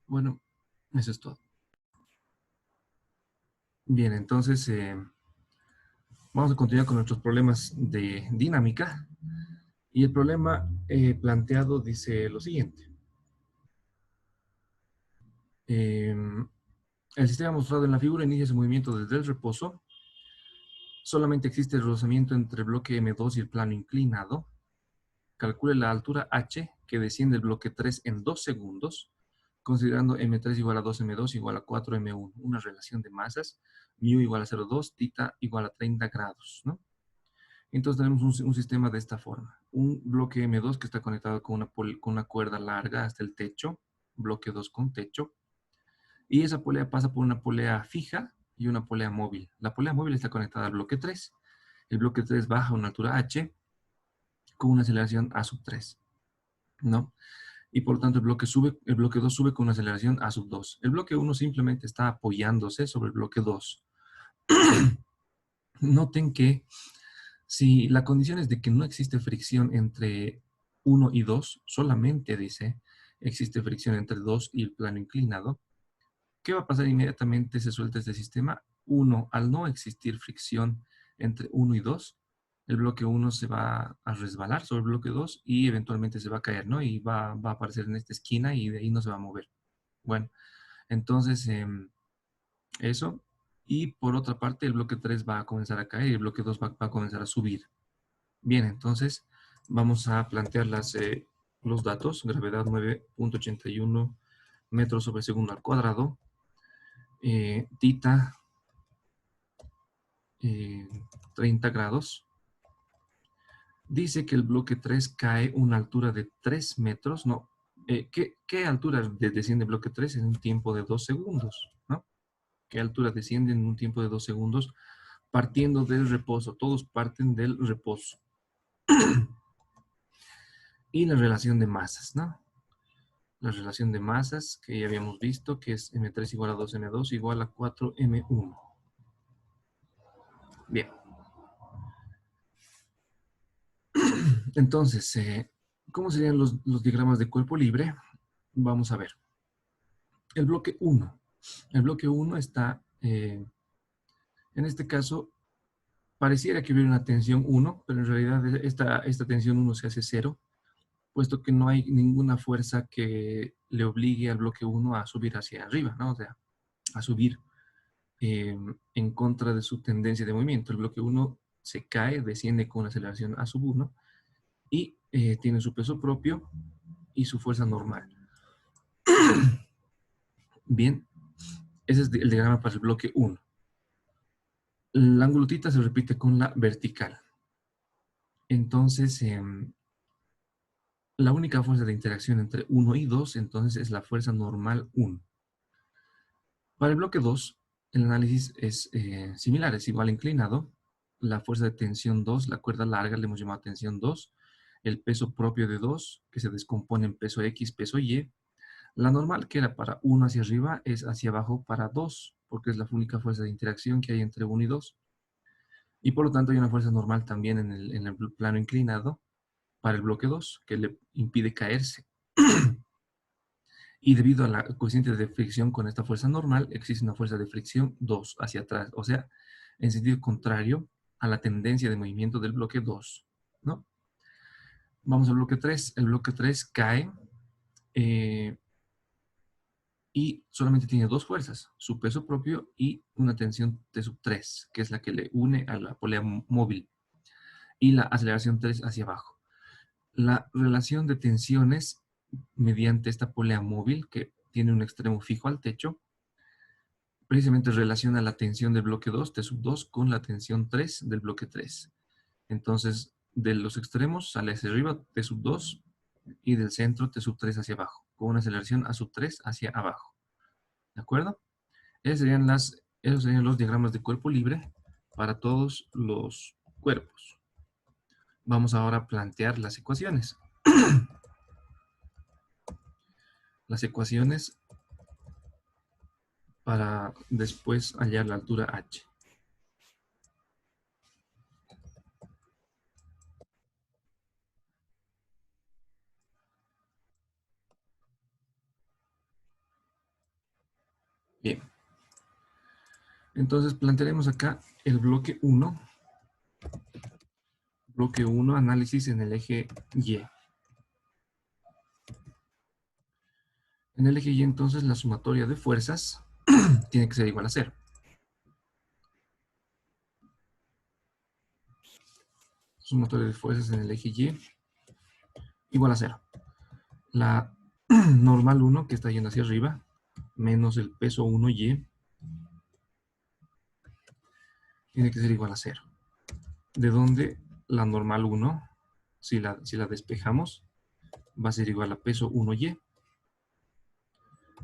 Bueno, eso es todo. Bien, entonces vamos a continuar con nuestros problemas de dinámica. Y el problema planteado dice lo siguiente. El sistema mostrado en la figura inicia su movimiento desde el reposo. Solamente existe el rozamiento entre el bloque M2 y el plano inclinado. Calcule la altura h que desciende el bloque 3 en 2 segundos, considerando M3 igual a 2M2 igual a 4M1, una relación de masas, mu igual a 0,2, tita igual a 30 grados, ¿no? Entonces tenemos un sistema de esta forma. Un bloque M2 que está conectado con una cuerda larga hasta el techo. bloque 2 con techo, y esa polea pasa por una polea fija y una polea móvil. La polea móvil está conectada al bloque 3. El bloque 3 baja a una altura h con una aceleración a sub 3, ¿no? Y por lo tanto el bloque 2 sube con una aceleración a sub 2. El bloque 1 simplemente está apoyándose sobre el bloque 2. Noten que si la condición es de que no existe fricción entre 1 y 2, solamente dice existe fricción entre 2 y el plano inclinado, ¿qué va a pasar? Inmediatamente se suelta este sistema. 1, al no existir fricción entre 1 y 2, el bloque 1 se va a resbalar sobre el bloque 2 y eventualmente se va a caer, ¿no? Y va a aparecer en esta esquina y de ahí no se va a mover. Bueno, entonces eso. Y por otra parte, el bloque 3 va a comenzar a caer y el bloque 2 va a comenzar a subir. Bien, entonces vamos a plantear los datos. Gravedad 9.81 metros sobre segundo al cuadrado. Tita 30 grados. Dice que el bloque 3 cae una altura de 3 metros. No, ¿qué altura desciende el bloque 3 en un tiempo de 2 segundos? ¿No? ¿Qué altura desciende en un tiempo de 2 segundos? Partiendo del reposo. Todos parten del reposo. Y la relación de masas, ¿no? La relación de masas que ya habíamos visto, que es M3 igual a 2M2 igual a 4M1. Bien. Entonces, ¿cómo serían los diagramas de cuerpo libre? Vamos a ver. El bloque 1. El bloque 1 está, en este caso, pareciera que hubiera una tensión 1, pero en realidad esta tensión 1 se hace 0, puesto que no hay ninguna fuerza que le obligue al bloque 1 a subir hacia arriba, ¿no? O sea, a subir en contra de su tendencia de movimiento. El bloque 1 se cae, desciende con una aceleración a sub 1 y tiene su peso propio y su fuerza normal. Bien, ese es el diagrama para el bloque 1. La ángulo θ se repite con la vertical. Entonces, la única fuerza de interacción entre 1 y 2, entonces, es la fuerza normal 1. Para el bloque 2, el análisis es similar, es igual inclinado. La fuerza de tensión 2, la cuerda larga, le hemos llamado tensión 2. El peso propio de 2, que se descompone en peso X, peso Y. La normal, que era para 1 hacia arriba, es hacia abajo para 2, porque es la única fuerza de interacción que hay entre 1 y 2. Y por lo tanto hay una fuerza normal también en el plano inclinado para el bloque 2, que le impide caerse. Y debido a la coeficiente de fricción con esta fuerza normal, existe una fuerza de fricción 2 hacia atrás, o sea, en sentido contrario a la tendencia de movimiento del bloque 2, ¿no? Vamos al bloque 3. El bloque 3 cae y solamente tiene dos fuerzas, su peso propio y una tensión T sub 3, que es la que le une a la polea móvil, y la aceleración 3 hacia abajo. La relación de tensiones mediante esta polea móvil, que tiene un extremo fijo al techo, precisamente relaciona la tensión del bloque 2, T sub 2, con la tensión 3 del bloque 3. Entonces, de los extremos sale hacia arriba T sub 2 y del centro T sub 3 hacia abajo, con una aceleración A sub 3 hacia abajo. ¿De acuerdo? Esos serían los diagramas de cuerpo libre para todos los cuerpos. Vamos ahora a plantear las ecuaciones. Las ecuaciones para después hallar la altura h. Bien. Entonces plantearemos acá el bloque 1. Bloque 1, análisis en el eje Y. En el eje Y, entonces, la sumatoria de fuerzas tiene que ser igual a 0. Sumatoria de fuerzas en el eje Y igual a 0. La normal 1, que está yendo hacia arriba, menos el peso 1Y, tiene que ser igual a 0. De donde la normal 1, si la despejamos, va a ser igual a peso 1Y.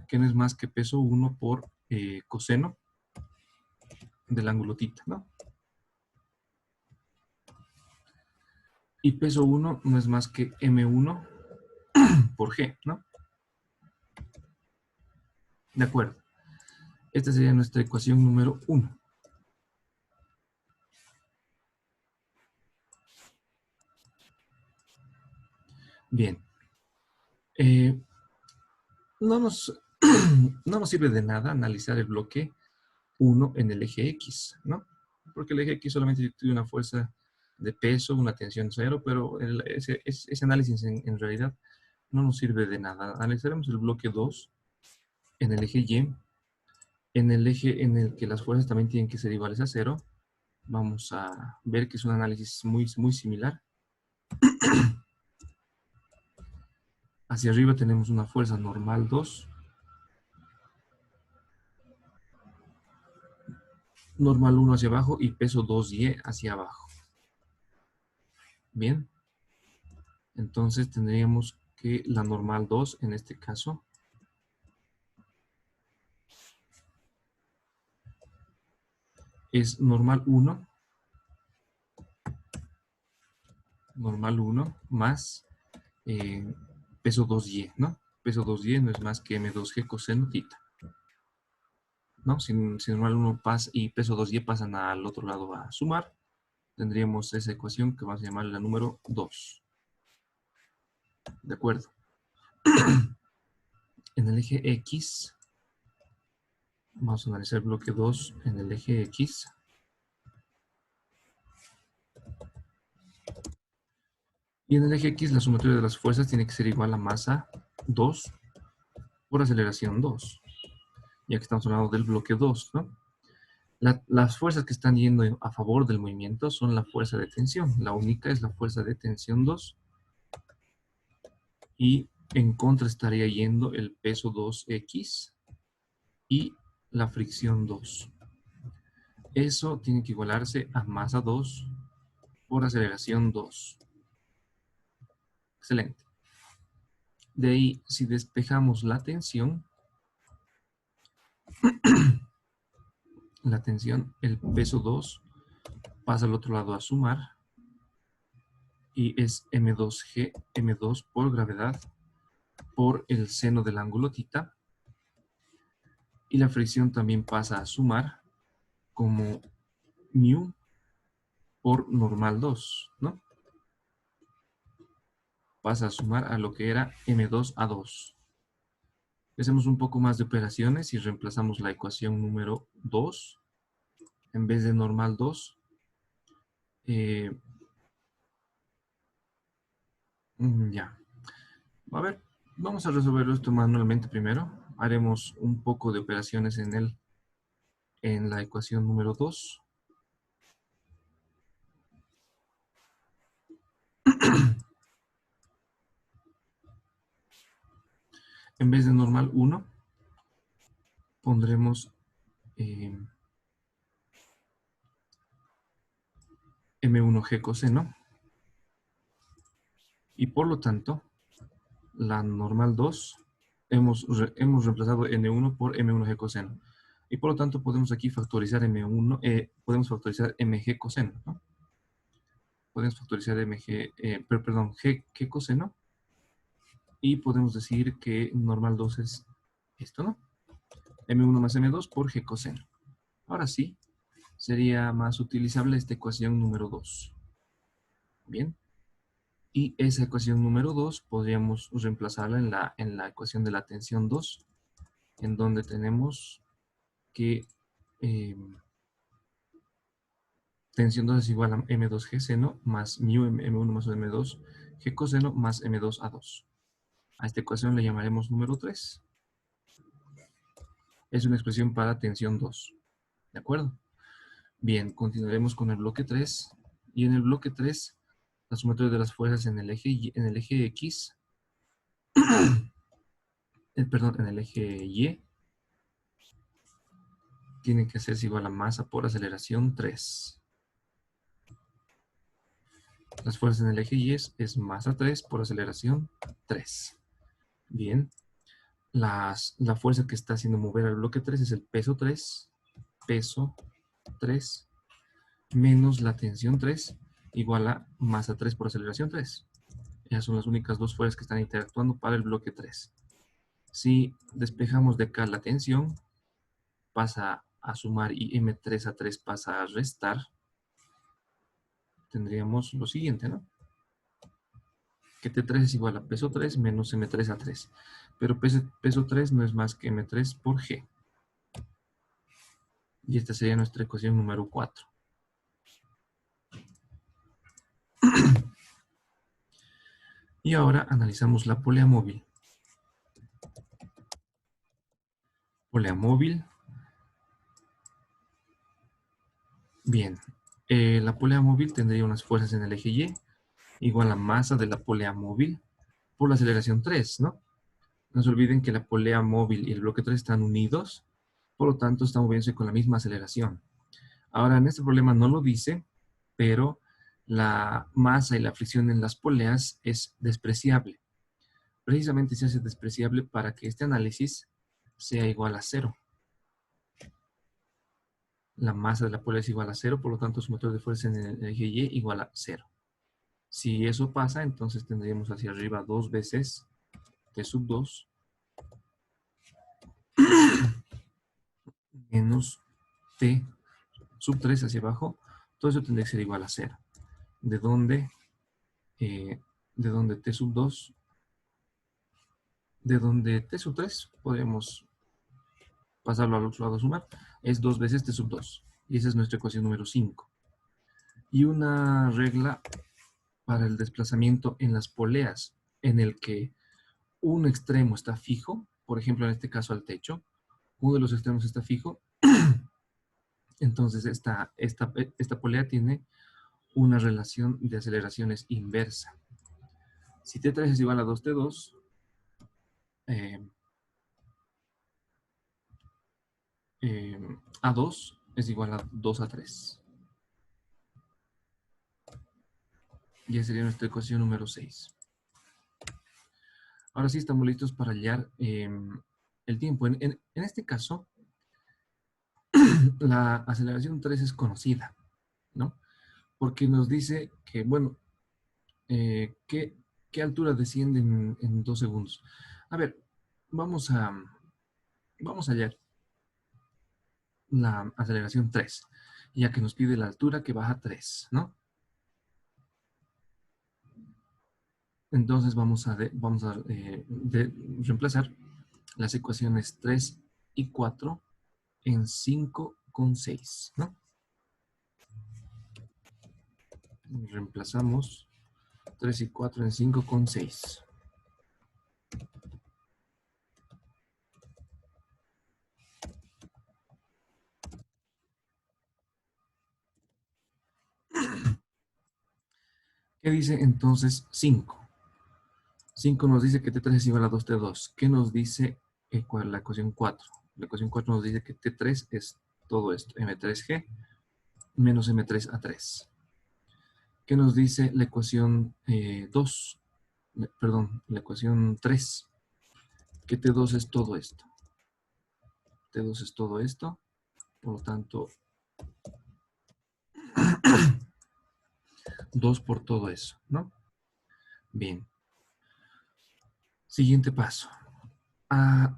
que no es más que peso 1 por coseno del ángulo θ, ¿no? Y peso 1 no es más que M1 por G, ¿no? De acuerdo. Esta sería nuestra ecuación número 1. Bien. No nos, no nos sirve de nada analizar el bloque 1 en el eje X, ¿no? Porque el eje X solamente tiene una fuerza de peso, una tensión 0, pero ese análisis en realidad no nos sirve de nada. Analizaremos el bloque 2 en el eje Y, en el eje en el que las fuerzas también tienen que ser iguales a 0. Vamos a ver que es un análisis muy, muy similar. Hacia arriba tenemos una fuerza normal 2. Normal 1 hacia abajo y peso 2Y hacia abajo. Bien. Entonces tendríamos que la normal 2 en este caso es normal 1 más peso 2y, ¿no? Peso 2y no es más que m2g coseno θ, ¿no? Si normal 1 pasa y peso 2y pasan al otro lado a sumar, tendríamos esa ecuación que vamos a llamar la número 2. ¿De acuerdo? En el eje X, vamos a analizar el bloque 2 en el eje X. Y en el eje X la sumatoria de las fuerzas tiene que ser igual a masa 2 por aceleración 2. Ya que estamos hablando del bloque 2, ¿no? Las fuerzas que están yendo a favor del movimiento son la fuerza de tensión. La única es la fuerza de tensión 2. Y en contra estaría yendo el peso 2x y la fricción 2. Eso tiene que igualarse a masa 2 por aceleración 2. Excelente. De ahí, si despejamos la tensión, el peso 2 pasa al otro lado a sumar y es M2G, M2 por gravedad por el seno del ángulo θ. Y la fricción también pasa a sumar como μ por normal 2, ¿no? Pasa a sumar a lo que era M2A2. Hacemos un poco más de operaciones y reemplazamos la ecuación número 2. En vez de normal 2, ya. A ver, vamos a resolver esto manualmente primero. Haremos un poco de operaciones en la ecuación número 2. En vez de normal 1, pondremos M1G coseno. Y por lo tanto, la normal 2, hemos reemplazado N1 por M1G coseno. Y por lo tanto podemos aquí factorizar M1, podemos factorizar MG coseno, ¿no? Podemos factorizar G coseno. Y podemos decir que normal 2 es esto, ¿no? M1 más M2 por G coseno. Ahora sí, sería más utilizable esta ecuación número 2. Bien. Y esa ecuación número 2 podríamos reemplazarla en la ecuación de la tensión 2, en donde tenemos que tensión 2 es igual a M2G seno más μ M1 más M2 G coseno más M2A2. A esta ecuación le llamaremos número 3. Es una expresión para tensión 2. ¿De acuerdo? Bien, continuaremos con el bloque 3. Y en el bloque 3, la sumatoria de las fuerzas en el eje X, en el eje Y, tiene que hacerse igual a masa por aceleración 3. Las fuerzas en el eje Y es masa 3 por aceleración 3. Bien. la fuerza que está haciendo mover al bloque 3 es el peso 3, menos la tensión 3, igual a masa 3 por aceleración 3. Esas son las únicas dos fuerzas que están interactuando para el bloque 3. Si despejamos de acá la tensión, pasa a sumar y M3A3 pasa a restar, tendríamos lo siguiente, ¿no? Que T3 es igual a peso 3 menos M3A3. Pero peso 3 no es más que M3 por G. Y esta sería nuestra ecuación número 4. Y ahora analizamos la polea móvil. Polea móvil. Bien. La polea móvil tendría unas fuerzas en el eje Y igual a masa de la polea móvil por la aceleración 3, ¿no? No se olviden que la polea móvil y el bloque 3 están unidos, por lo tanto están moviéndose con la misma aceleración. Ahora, en este problema no lo dice, pero la masa y la fricción en las poleas es despreciable. Precisamente se hace despreciable para que este análisis sea igual a 0. La masa de la polea es igual a 0, por lo tanto su motor de fuerza en el eje Y igual a 0. Si eso pasa, entonces tendríamos hacia arriba 2 veces T sub 2 menos T sub 3 hacia abajo. Todo eso tendría que ser igual a 0. De donde T sub 2, de donde T sub 3, podemos pasarlo al otro lado a sumar, es 2 veces T sub 2. Y esa es nuestra ecuación número 5. Y una regla para el desplazamiento en las poleas, en el que un extremo está fijo, por ejemplo, en este caso al techo, uno de los extremos está fijo, entonces esta polea tiene una relación de aceleraciones inversa. Si T3 es igual a 2T2, A2 es igual a 2A3. Y esa sería nuestra ecuación número 6. Ahora sí estamos listos para hallar el tiempo. En este caso, la aceleración 3 es conocida, ¿no? Porque nos dice que, bueno, ¿qué altura desciende en 2 segundos? A ver, vamos a hallar la aceleración 3, ya que nos pide la altura que baja 3, ¿no? Entonces vamos a reemplazar las ecuaciones 3 y 4 en 5 con 6, ¿no? Reemplazamos 3 y 4 en 5 con 6. ¿Qué dice entonces 5? 5 nos dice que T3 es igual a 2T2. ¿Qué nos dice la ecuación 4? La ecuación 4 nos dice que T3 es todo esto, M3G menos M3A3. ¿Qué nos dice la ecuación 2? Perdón, la ecuación 3. Que T2 es todo esto. T2 es todo esto. Por lo tanto, 2 por todo eso, ¿no? Bien. Siguiente paso.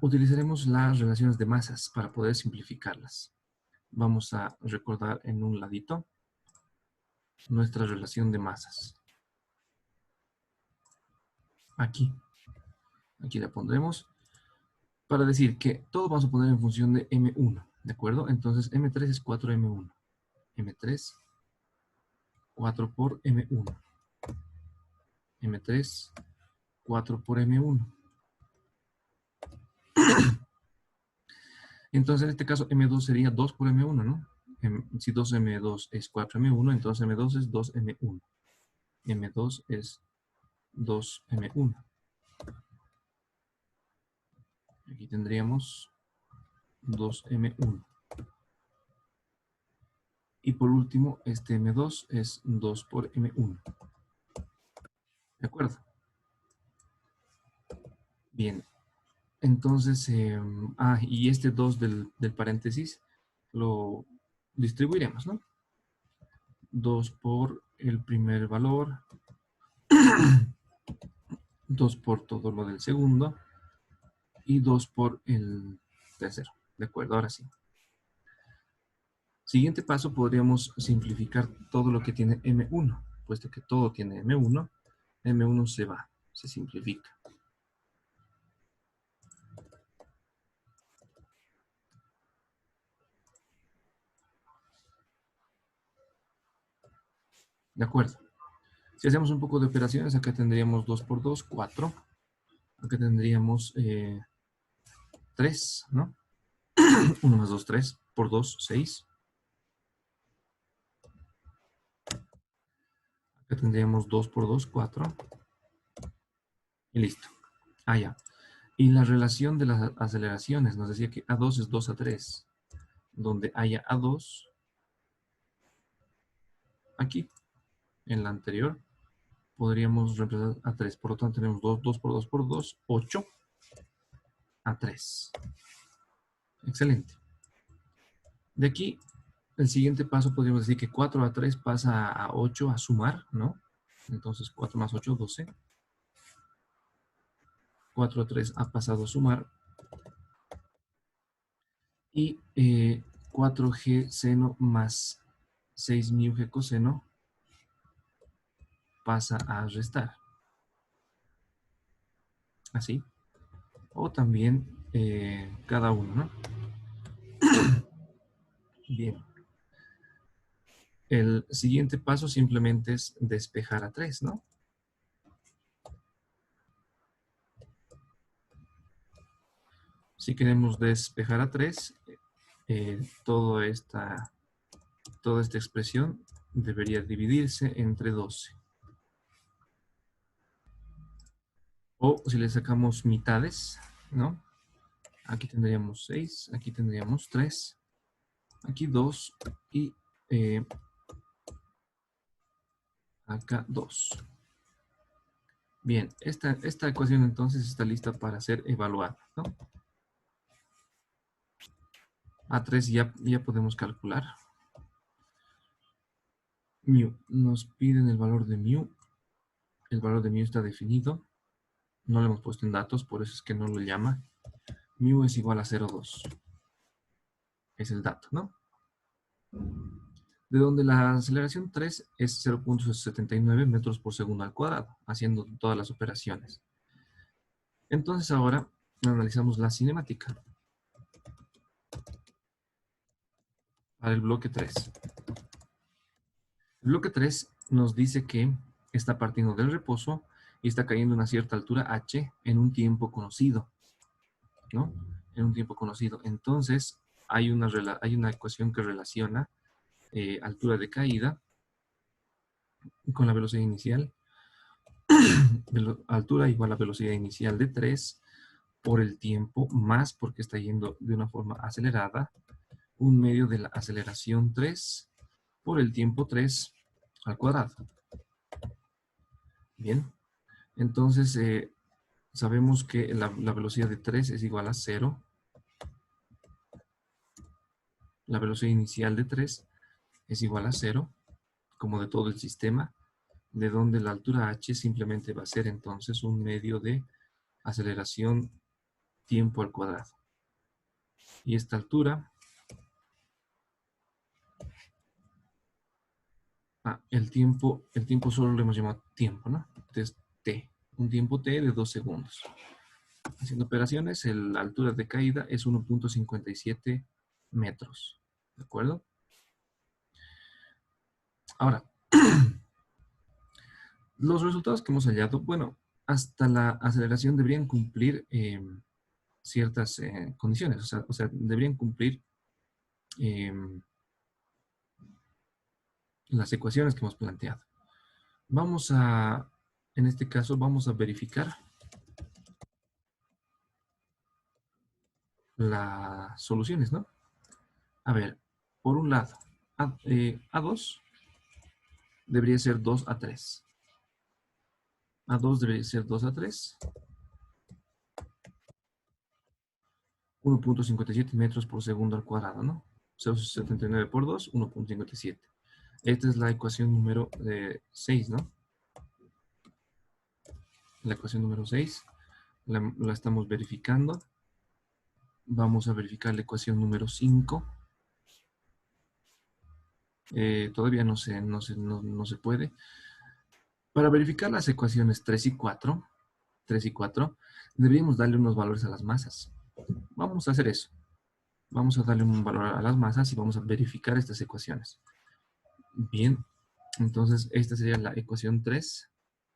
Utilizaremos las relaciones de masas para poder simplificarlas. Vamos a recordar en un ladito nuestra relación de masas. Aquí la pondremos para decir que todo vamos a poner en función de M1, ¿de acuerdo? Entonces M3 es 4M1. M3, 4 por M1. M3, 4 por M1. Entonces en este caso M2 sería 2 por M1, ¿no? Si 2M2 es 4M1, entonces M2 es 2M1. M2 es 2M1. Aquí tendríamos 2M1. Y por último, este M2 es 2 por M1. ¿De acuerdo? Bien. Entonces, y este 2 del paréntesis lo distribuiremos, ¿no? 2 por el primer valor, 2 por todo lo del segundo y 2 por el tercero. ¿De acuerdo? Ahora sí. Siguiente paso, podríamos simplificar todo lo que tiene M1. Puesto que todo tiene M1, M1 se va, se simplifica. ¿De acuerdo? Si hacemos un poco de operaciones, acá tendríamos 2 por 2, 4. Acá tendríamos 3, ¿no? 1 más 2, 3. Por 2, 6. Acá tendríamos 2 por 2, 4. Y listo. Ah, ya. Y la relación de las aceleraciones nos decía que A2 es 2 a 3. Donde haya A2, aquí, en la anterior, podríamos reemplazar a 3. Por lo tanto, tenemos 2 por 2 por 2, 8 a 3. Excelente. De aquí, el siguiente paso podríamos decir que 4 a 3 pasa a 8 a sumar, ¿no? Entonces 4 más 8, 12. 4 a 3 ha pasado a sumar. Y 4g seno más 6 mu g coseno pasa a restar. Así. O también cada uno, ¿no? Bien. El siguiente paso simplemente es despejar a 3, ¿no? Si queremos despejar a 3, toda esta expresión debería dividirse entre 12. O si le sacamos mitades, ¿no? Aquí tendríamos 6, aquí tendríamos 3, aquí 2 y acá 2. Bien, esta ecuación entonces está lista para ser evaluada, ¿no? A3 ya podemos calcular. Mu, nos piden el valor de mu. El valor de mu está definido. No lo hemos puesto en datos, por eso es que no lo llama. Mu es igual a 0,2. Es el dato, ¿no? De donde la aceleración 3 es 0,79 metros por segundo al cuadrado, haciendo todas las operaciones. Entonces ahora analizamos la cinemática. Para el bloque 3. El bloque 3 nos dice que está partiendo del reposo y está cayendo a una cierta altura h en un tiempo conocido, ¿no? En un tiempo conocido. Entonces, hay una ecuación que relaciona altura de caída con la velocidad inicial. Altura igual a velocidad inicial de 3 por el tiempo más porque está yendo de una forma acelerada, un medio de la aceleración 3 por el tiempo 3 al cuadrado. Bien, entonces sabemos que la velocidad de 3 es igual a 0. La velocidad inicial de 3 es igual a 0, como de todo el sistema, de donde la altura h simplemente va a ser entonces un medio de aceleración tiempo al cuadrado. Y esta altura, el tiempo solo lo hemos llamado tiempo, ¿no? Entonces t, un tiempo t de 2 segundos. Haciendo operaciones, la altura de caída es 1.57 metros. ¿De acuerdo? Ahora, los resultados que hemos hallado, bueno, hasta la aceleración deberían cumplir ciertas condiciones, o sea, deberían cumplir eh, las ecuaciones que hemos planteado. En este caso, vamos a verificar las soluciones, ¿no? A ver, por un lado, A2 debería ser 2 a 3. A2 debería ser 2 a 3. 1.57 metros por segundo al cuadrado, ¿no? 0,79 por 2, 1.57. Esta es la ecuación número 6, ¿no? La ecuación número 6 la estamos verificando. Vamos a verificar la ecuación número 5. Todavía no se puede. Para verificar las ecuaciones 3 y 4, deberíamos darle unos valores a las masas. Vamos a hacer eso. Vamos a darle un valor a las masas y vamos a verificar estas ecuaciones. Bien, entonces esta sería la ecuación 3,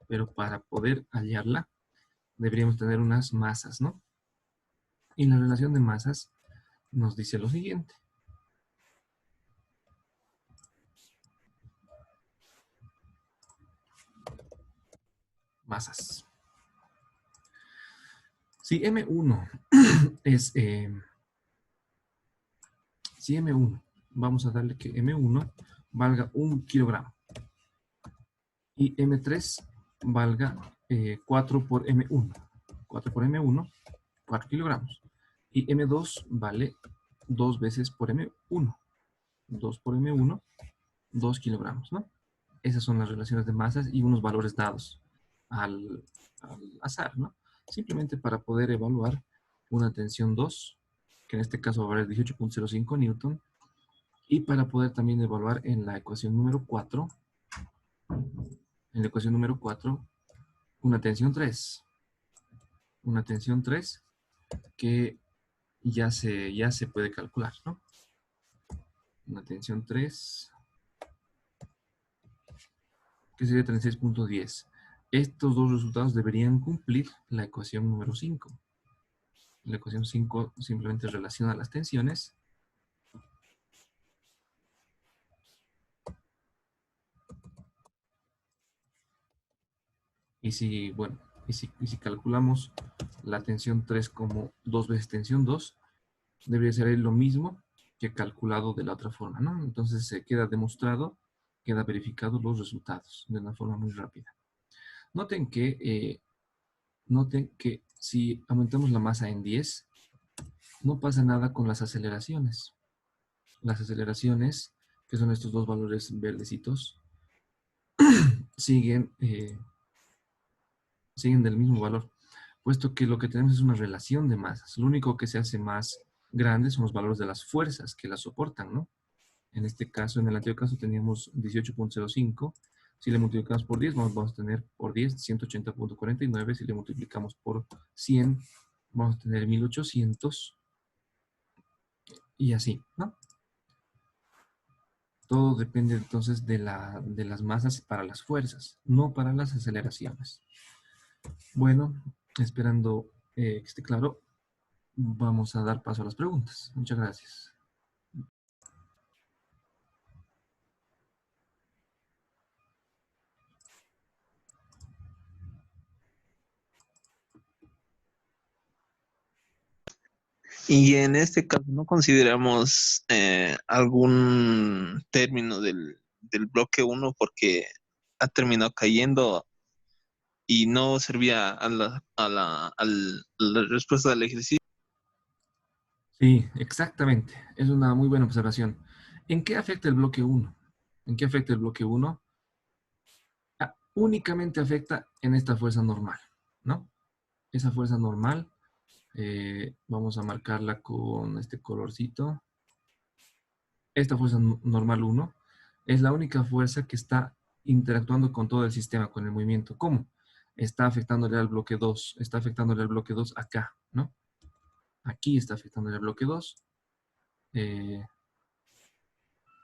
pero para poder hallarla deberíamos tener unas masas, ¿no? Y la relación de masas nos dice lo siguiente. Masas. Si M1 es... si M1, vamos a darle que M1 valga 1 kilogramo. Y M3 valga 4 por M1. 4 por M1, 4 kilogramos. Y M2 vale 2 veces por M1. 2 por M1, 2 kilogramos, ¿no? Esas son las relaciones de masas y unos valores dados al azar, ¿no? Simplemente para poder evaluar una tensión 2, que en este caso va a valer 18.05 Newton, y para poder también evaluar en la ecuación número 4, una tensión 3. Una tensión 3 que ya se puede calcular, ¿no? Una tensión 3 que sería 36.10. Estos dos resultados deberían cumplir la ecuación número 5. La ecuación 5 simplemente relaciona las tensiones. Y si, bueno, y si calculamos la tensión 3 como 2 veces tensión 2, debería ser lo mismo que calculado de la otra forma, ¿no? Entonces se queda demostrado, queda verificado los resultados de una forma muy rápida. Noten que si aumentamos la masa en 10, no pasa nada con las aceleraciones. Las aceleraciones, que son estos dos valores verdecitos, siguen del mismo valor, puesto que lo que tenemos es una relación de masas. Lo único que se hace más grande son los valores de las fuerzas que las soportan, ¿no? En este caso, en el anterior caso teníamos 18.05. Si le multiplicamos por 10, vamos a tener por 10 180.49. Si le multiplicamos por 100, vamos a tener 1800. Y así, ¿no? Todo depende entonces de las masas para las fuerzas, no para las aceleraciones. Bueno, esperando que esté claro, vamos a dar paso a las preguntas. Muchas gracias. Y en este caso, ¿no consideramos algún término del bloque uno porque ha terminado cayendo y no servía a la respuesta del ejercicio? Sí, exactamente. Es una muy buena observación. ¿En qué afecta el bloque 1? ¿En qué afecta el bloque 1? Únicamente afecta en esta fuerza normal, ¿no? Esa fuerza normal, vamos a marcarla con este colorcito. Esta fuerza normal 1 es la única fuerza que está interactuando con todo el sistema, con el movimiento. ¿Cómo? Está afectándole al bloque 2, está afectándole al bloque 2 acá, ¿no? Aquí está afectándole al bloque 2.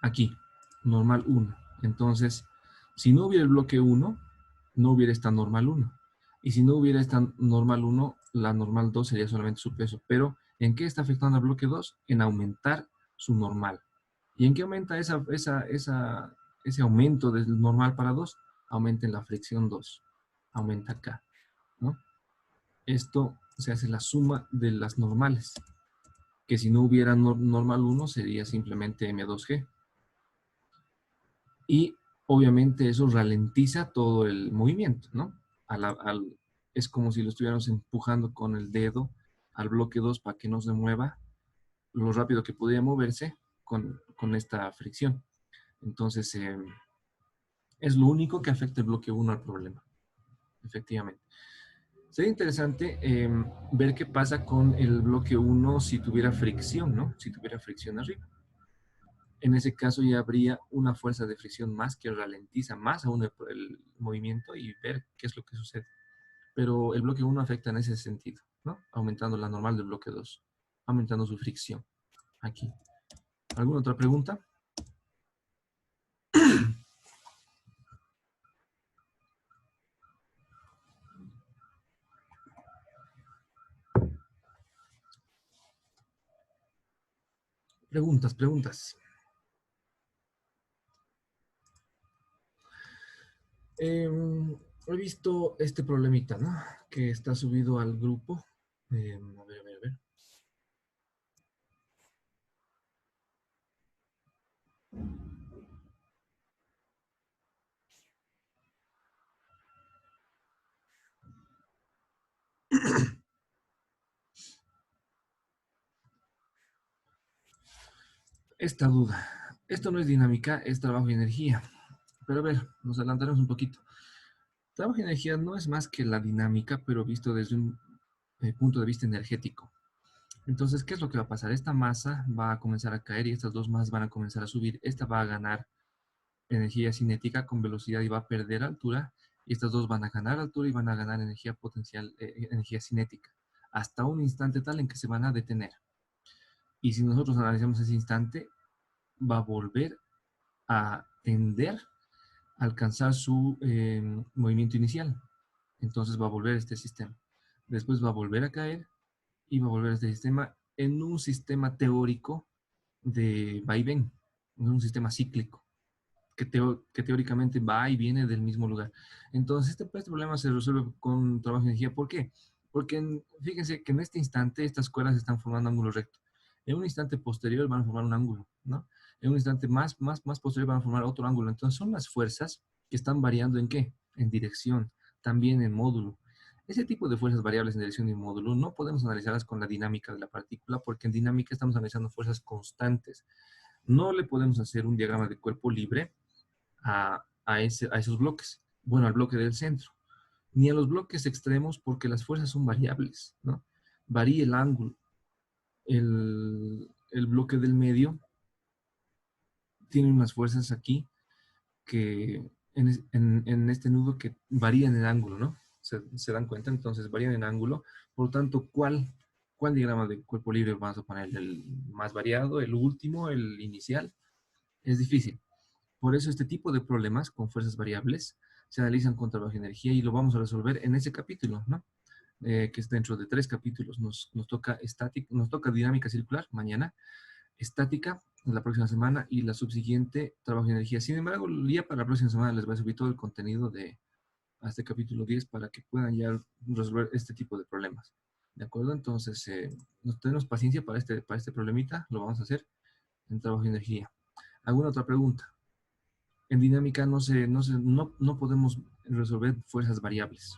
Aquí, normal 1. Entonces, si no hubiera el bloque 1, no hubiera esta normal 1. Y si no hubiera esta normal 1, la normal 2 sería solamente su peso. Pero, ¿en qué está afectando al bloque 2? En aumentar su normal. ¿Y en qué aumenta ese aumento del normal para 2? Aumenta en la fricción 2. Aumenta acá, ¿no? Esto se hace la suma de las normales. Que si no hubiera normal 1, sería simplemente M2G. Y obviamente eso ralentiza todo el movimiento, ¿no? Es como si lo estuviéramos empujando con el dedo al bloque 2 para que no se mueva lo rápido que podía moverse con esta fricción. Entonces, es lo único que afecta el bloque 1 al problema, efectivamente. Sería interesante ver qué pasa con el bloque 1 si tuviera fricción, ¿no? Si tuviera fricción arriba. En ese caso ya habría una fuerza de fricción más que ralentiza más aún el movimiento y ver qué es lo que sucede. Pero el bloque 1 afecta en ese sentido, ¿no? Aumentando la normal del bloque 2, aumentando su fricción aquí. ¿Alguna otra pregunta? Preguntas, preguntas. He visto este problemita, ¿no? Que está subido al grupo. A ver, a ver, a ver. Esta duda. Esto no es dinámica, es trabajo y energía. Pero a ver, nos adelantaremos un poquito. Trabajo y energía no es más que la dinámica, pero visto desde un punto de vista energético. Entonces, ¿qué es lo que va a pasar? Esta masa va a comenzar a caer y estas dos masas van a comenzar a subir. Esta va a ganar energía cinética con velocidad y va a perder altura. Y estas dos van a ganar altura y van a ganar energía potencial, energía cinética, hasta un instante tal en que se van a detener. Y si nosotros analizamos ese instante, va a volver a tender a alcanzar su movimiento inicial. Entonces va a volver este sistema. Después va a volver a caer y va a volver este sistema en un sistema teórico de vaivén, en un sistema cíclico, que teóricamente va y viene del mismo lugar. Entonces, este problema se resuelve con trabajo de energía. ¿Por qué? Porque fíjense que en este instante estas cuerdas están formando ángulo recto. En un instante posterior van a formar un ángulo, ¿no? En un instante más posterior van a formar otro ángulo. Entonces, son las fuerzas que están variando ¿en qué? En dirección, también en módulo. Ese tipo de fuerzas variables en dirección y módulo no podemos analizarlas con la dinámica de la partícula porque en dinámica estamos analizando fuerzas constantes. No le podemos hacer un diagrama de cuerpo libre a esos bloques. Bueno, al bloque del centro. Ni a los bloques extremos porque las fuerzas son variables, ¿no? Varía el ángulo. El bloque del medio tiene unas fuerzas aquí que en este nudo que varían el ángulo, ¿no? Se dan cuenta, entonces varían el ángulo. Por lo tanto, ¿cuál diagrama de cuerpo libre vamos a poner? ¿El más variado, el último, el inicial? Es difícil. Por eso este tipo de problemas con fuerzas variables se analizan con trabajo de energía y lo vamos a resolver en ese capítulo, ¿no? Que es dentro de 3 capítulos. Nos toca estática, nos toca dinámica circular mañana, estática la próxima semana y la subsiguiente trabajo de energía. Sin embargo, ya para la próxima semana les voy a subir todo el contenido a este capítulo 10 para que puedan ya resolver este tipo de problemas. ¿De acuerdo? Entonces, nos tenemos paciencia para este problemita, lo vamos a hacer en trabajo de energía. ¿Alguna otra pregunta? En dinámica no podemos resolver fuerzas variables.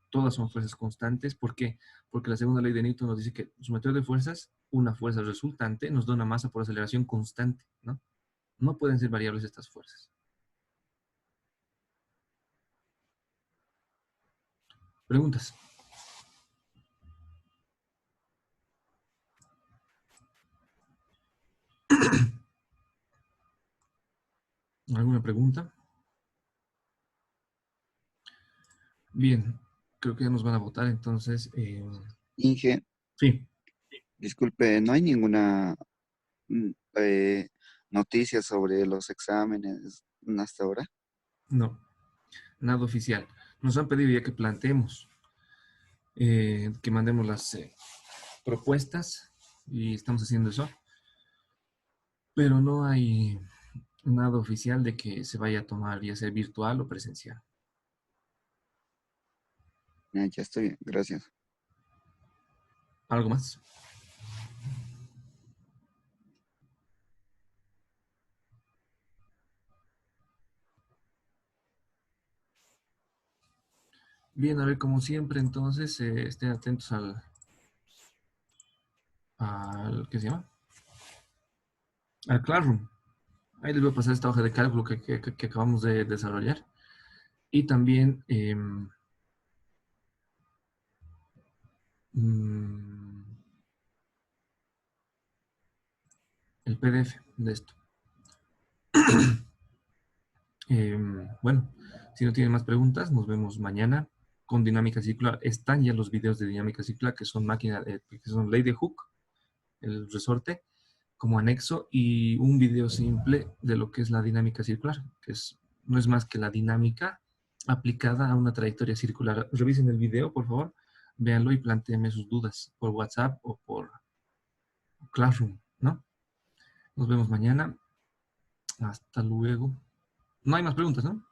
Todas son fuerzas constantes. ¿Por qué? Porque la segunda ley de Newton nos dice que sumatorio de fuerzas, una fuerza resultante nos da una masa por aceleración constante, ¿no? No pueden ser variables estas fuerzas. ¿Preguntas? ¿Alguna pregunta? Bien, creo que ya nos van a votar, entonces, Inge, sí, disculpe, ¿no hay ninguna mm, eh, noticia sobre los exámenes hasta ahora? no, nada oficial. Nos han pedido ya que planteemos, que mandemos las propuestas y estamos haciendo eso, pero no hay nada oficial de que se vaya a tomar ya sea virtual o presencial. Ya estoy, gracias. ¿Algo más? Bien, a ver, como siempre, entonces, estén atentos ¿qué se llama? Al Classroom. Ahí les voy a pasar esta hoja de cálculo que acabamos de desarrollar. Y también mm, el PDF de esto. Bueno, si no tienen más preguntas, nos vemos mañana con dinámica circular. Están ya los videos de dinámica circular, que son que son ley de Hooke, el resorte, como anexo, y un video simple de lo que es la dinámica circular, que no es más que la dinámica aplicada a una trayectoria circular. Revisen el video, por favor, véanlo y plantéenme sus dudas por WhatsApp o por Classroom, ¿no? Nos vemos mañana. Hasta luego. No hay más preguntas, ¿no?